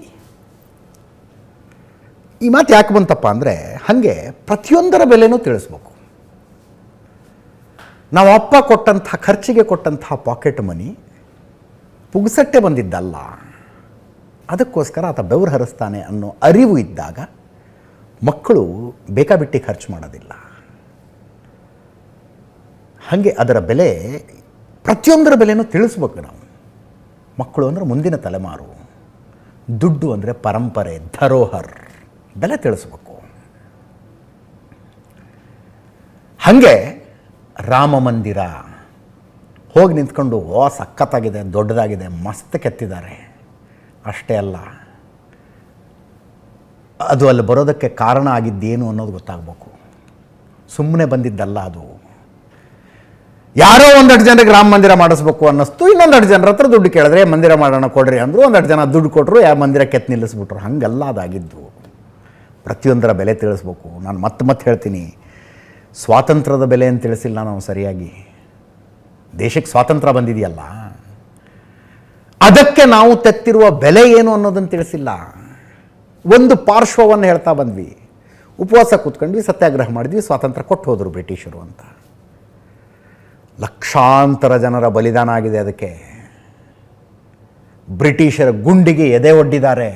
ಈ ಮಾತು ಯಾಕೆ ಬಂತಪ್ಪ ಅಂದರೆ, ಹಾಗೆ ಪ್ರತಿಯೊಂದರ ಬೆಲೆನೂ ತಿಳಿಸ್ಬೇಕು. ನಾವು ಅಪ್ಪ ಕೊಟ್ಟಂಥ ಖರ್ಚಿಗೆ ಕೊಟ್ಟಂಥ ಪಾಕೆಟ್ ಮನಿ ಪುಗ್ಸಟ್ಟೆ ಬಂದಿದ್ದಲ್ಲ, ಅದಕ್ಕೋಸ್ಕರ ಆತ ಬೆವರು ಹರಿಸ್ತಾನೆ ಅನ್ನೋ ಅರಿವು ಇದ್ದಾಗ ಮಕ್ಕಳು ಬೇಕಾಬಿಟ್ಟಿ ಖರ್ಚು ಮಾಡೋದಿಲ್ಲ. ಹಾಗೆ ಅದರ ಬೆಲೆ, ಪ್ರತಿಯೊಂದರ ಬೆಲೆನೂ ತಿಳಿಸ್ಬೇಕು ನಾವು. ಮಕ್ಕಳು ಅಂದರೆ ಮುಂದಿನ ತಲೆಮಾರು, ದುಡ್ಡು ಅಂದರೆ ಪರಂಪರೆ, ಧರೋಹರ್, ಬೆಲೆ ತಿಳಿಸ್ಬೇಕು. ಹಾಗೆ ರಾಮ ಮಂದಿರ ಹೋಗಿ ನಿಂತ್ಕೊಂಡು, ಓ ಸಖತ್ತಾಗಿದೆ, ದೊಡ್ಡದಾಗಿದೆ, ಮಸ್ತ್ ಕೆತ್ತಿದ್ದಾರೆ, ಅಷ್ಟೇ ಅಲ್ಲ, ಅದು ಅಲ್ಲಿ ಬರೋದಕ್ಕೆ ಕಾರಣ ಆಗಿದ್ದೇನು ಅನ್ನೋದು ಗೊತ್ತಾಗಬೇಕು. ಸುಮ್ಮನೆ ಬಂದಿದ್ದಲ್ಲ ಅದು. ಯಾರೋ 1-2 ಜನರಿಗೆ ರಾಮ ಮಂದಿರ ಮಾಡಿಸ್ಬೇಕು ಅನ್ನಿಸ್ತು, ಇನ್ನೊಂದೆರಡು ಜನರ ಹತ್ರ ದುಡ್ಡು ಕೇಳಿದ್ರೆ ಮಂದಿರ ಮಾಡೋಣ ಕೊಡ್ರಿ ಅಂದರು, 1-2 ಜನ ದುಡ್ಡು ಕೊಟ್ಟರು, ಯಾವ ಮಂದಿರ ಕೆತ್ತು ನಿಲ್ಲಿಸ್ಬಿಟ್ರು. ಹಾಗೆಲ್ಲ ಅದಾಗಿದ್ದು. ಪ್ರತಿಯೊಂದರ ಬೆಲೆ ತಿಳಿಸ್ಬೇಕು. ನಾನು ಮತ್ತೆ ಹೇಳ್ತೀನಿ, ಸ್ವಾತಂತ್ರ್ಯದ ಬೆಲೆ ಅಂತ ತಿಳಿಸಿಲ್ಲ ನಾವು ಸರಿಯಾಗಿ. ದೇಶಕ್ಕೆ ಸ್ವಾತಂತ್ರ್ಯ ಬಂದಿದೆಯಲ್ಲ, ಅದಕ್ಕೆ ನಾವು ತೆತ್ತಿರುವ ಬೆಲೆ ಏನು ಅನ್ನೋದನ್ನು ತಿಳಿಸಿಲ್ಲ. ಒಂದು ಪಾರ್ಶ್ವವನ್ನು ಹೇಳ್ತಾ ಬಂದ್ವಿ, ಉಪವಾಸ ಕೂತ್ಕೊಂಡ್ವಿ, ಸತ್ಯಾಗ್ರಹ ಮಾಡಿದ್ವಿ, ಸ್ವಾತಂತ್ರ್ಯ ಕೊಟ್ಟು ಹೋದರು ಬ್ರಿಟಿಷರು ಅಂತ. ಲಕ್ಷಾಂತರ ಜನರ ಬಲಿದಾನ ಆಗಿದೆ ಅದಕ್ಕೆ. ಬ್ರಿಟಿಷರ ಗುಂಡಿಗೆ ಎದೆ ಒಡ್ಡಿದ್ದಾರೆ.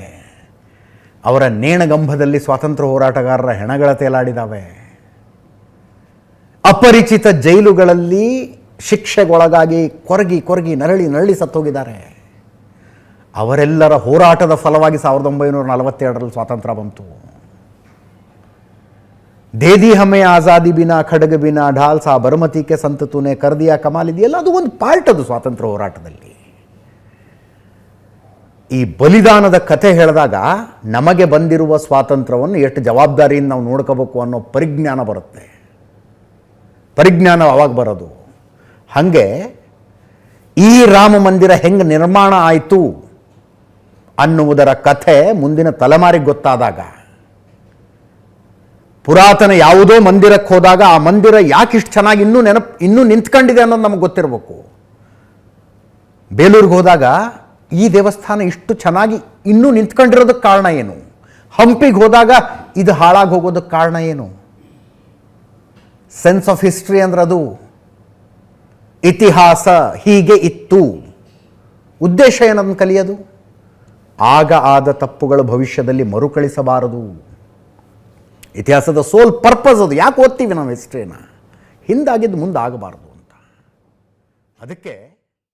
ಅವರ ನೇಣಗಂಭದಲ್ಲಿ ಸ್ವಾತಂತ್ರ್ಯ ಹೋರಾಟಗಾರರ ಹೆಣಗಳ ತೇಲಾಡಿದ್ದಾವೆ. ಅಪರಿಚಿತ ಜೈಲುಗಳಲ್ಲಿ ಶಿಕ್ಷೆಗೊಳಗಾಗಿ ಕೊರಗಿ ನರಳಿ ಸತ್ತೋಗಿದ್ದಾರೆ. ಅವರೆಲ್ಲರ ಹೋರಾಟದ ಫಲವಾಗಿ 1942ರಲ್ಲಿ ಸ್ವಾತಂತ್ರ್ಯ ಬಂತು. ದೇದಿ ಹಮೆ ಆಜಾದಿ ಬಿನಾ ಖಡ್ಗ ಬಿನಾ ಢಾಲ್ ಸಾ ಬರಮತಿ ಕೆ ಸಂತ ತೂನೆ ಕರ್ದಿಯಾ ಕಮಾಲ್ ಇದೆಯಲ್ಲ, ಅದು ಒಂದು ಪಾರ್ಟ್ ಅದು ಸ್ವಾತಂತ್ರ್ಯ ಹೋರಾಟದಲ್ಲಿ. ಈ ಬಲಿದಾನದ ಕಥೆ ಹೇಳಿದಾಗ ನಮಗೆ ಬಂದಿರುವ ಸ್ವಾತಂತ್ರ್ಯವನ್ನು ಎಷ್ಟು ಜವಾಬ್ದಾರಿಯಿಂದ ನಾವು ನೋಡ್ಕೋಬೇಕು ಅನ್ನೋ ಪರಿಜ್ಞಾನ ಬರುತ್ತೆ. ಪರಿಜ್ಞಾನ ಅವಾಗ ಬರೋದು. ಹಾಗೆ ಈ ರಾಮ ಮಂದಿರ ಹೆಂಗೆ ನಿರ್ಮಾಣ ಆಯಿತು ಅನ್ನುವುದರ ಕಥೆ ಮುಂದಿನ ತಲೆಮಾರಿಗೆ ಗೊತ್ತಾದಾಗ, ಪುರಾತನ ಯಾವುದೋ ಮಂದಿರಕ್ಕೆ ಹೋದಾಗ ಆ ಮಂದಿರ ಯಾಕಿಷ್ಟು ಚೆನ್ನಾಗಿ ಇನ್ನೂ ನಿಂತ್ಕೊಂಡಿದೆ ಅನ್ನೋದು ನಮಗೆ ಗೊತ್ತಿರಬೇಕು. ಬೇಲೂರಿಗೆ ಹೋದಾಗ ಈ ದೇವಸ್ಥಾನ ಇಷ್ಟು ಚೆನ್ನಾಗಿ ಇನ್ನೂ ನಿಂತ್ಕೊಂಡಿರೋದಕ್ಕೆ ಕಾರಣ ಏನು? ಹಂಪಿಗೆ ಹೋದಾಗ ಇದು ಹಾಳಾಗಿ ಹೋಗೋದಕ್ಕೆ ಕಾರಣ ಏನು? ಸೆನ್ಸ್ ಆಫ್ ಹಿಸ್ಟ್ರಿ ಅಂದ್ರೆ ಅದು ಇತಿಹಾಸ ಹೀಗೆ ಇತ್ತು. ಉದ್ದೇಶ ಏನದನ್ನು ಕಲಿಯೋದು, ಆಗ ಆದ ತಪ್ಪುಗಳು ಭವಿಷ್ಯದಲ್ಲಿ ಮರುಕಳಿಸಬಾರದು. ಇತಿಹಾಸದ ಸೋಲ್ ಪರ್ಪಸ್ ಅದು. ಯಾಕೆ ಓದ್ತೀವಿ ನಾವು ಹಿಸ್ಟ್ರಿನ? ಹಿಂದಾಗಿದ್ದು ಮುಂದಾಗಬಾರದು ಅಂತ. ಅದಕ್ಕೆ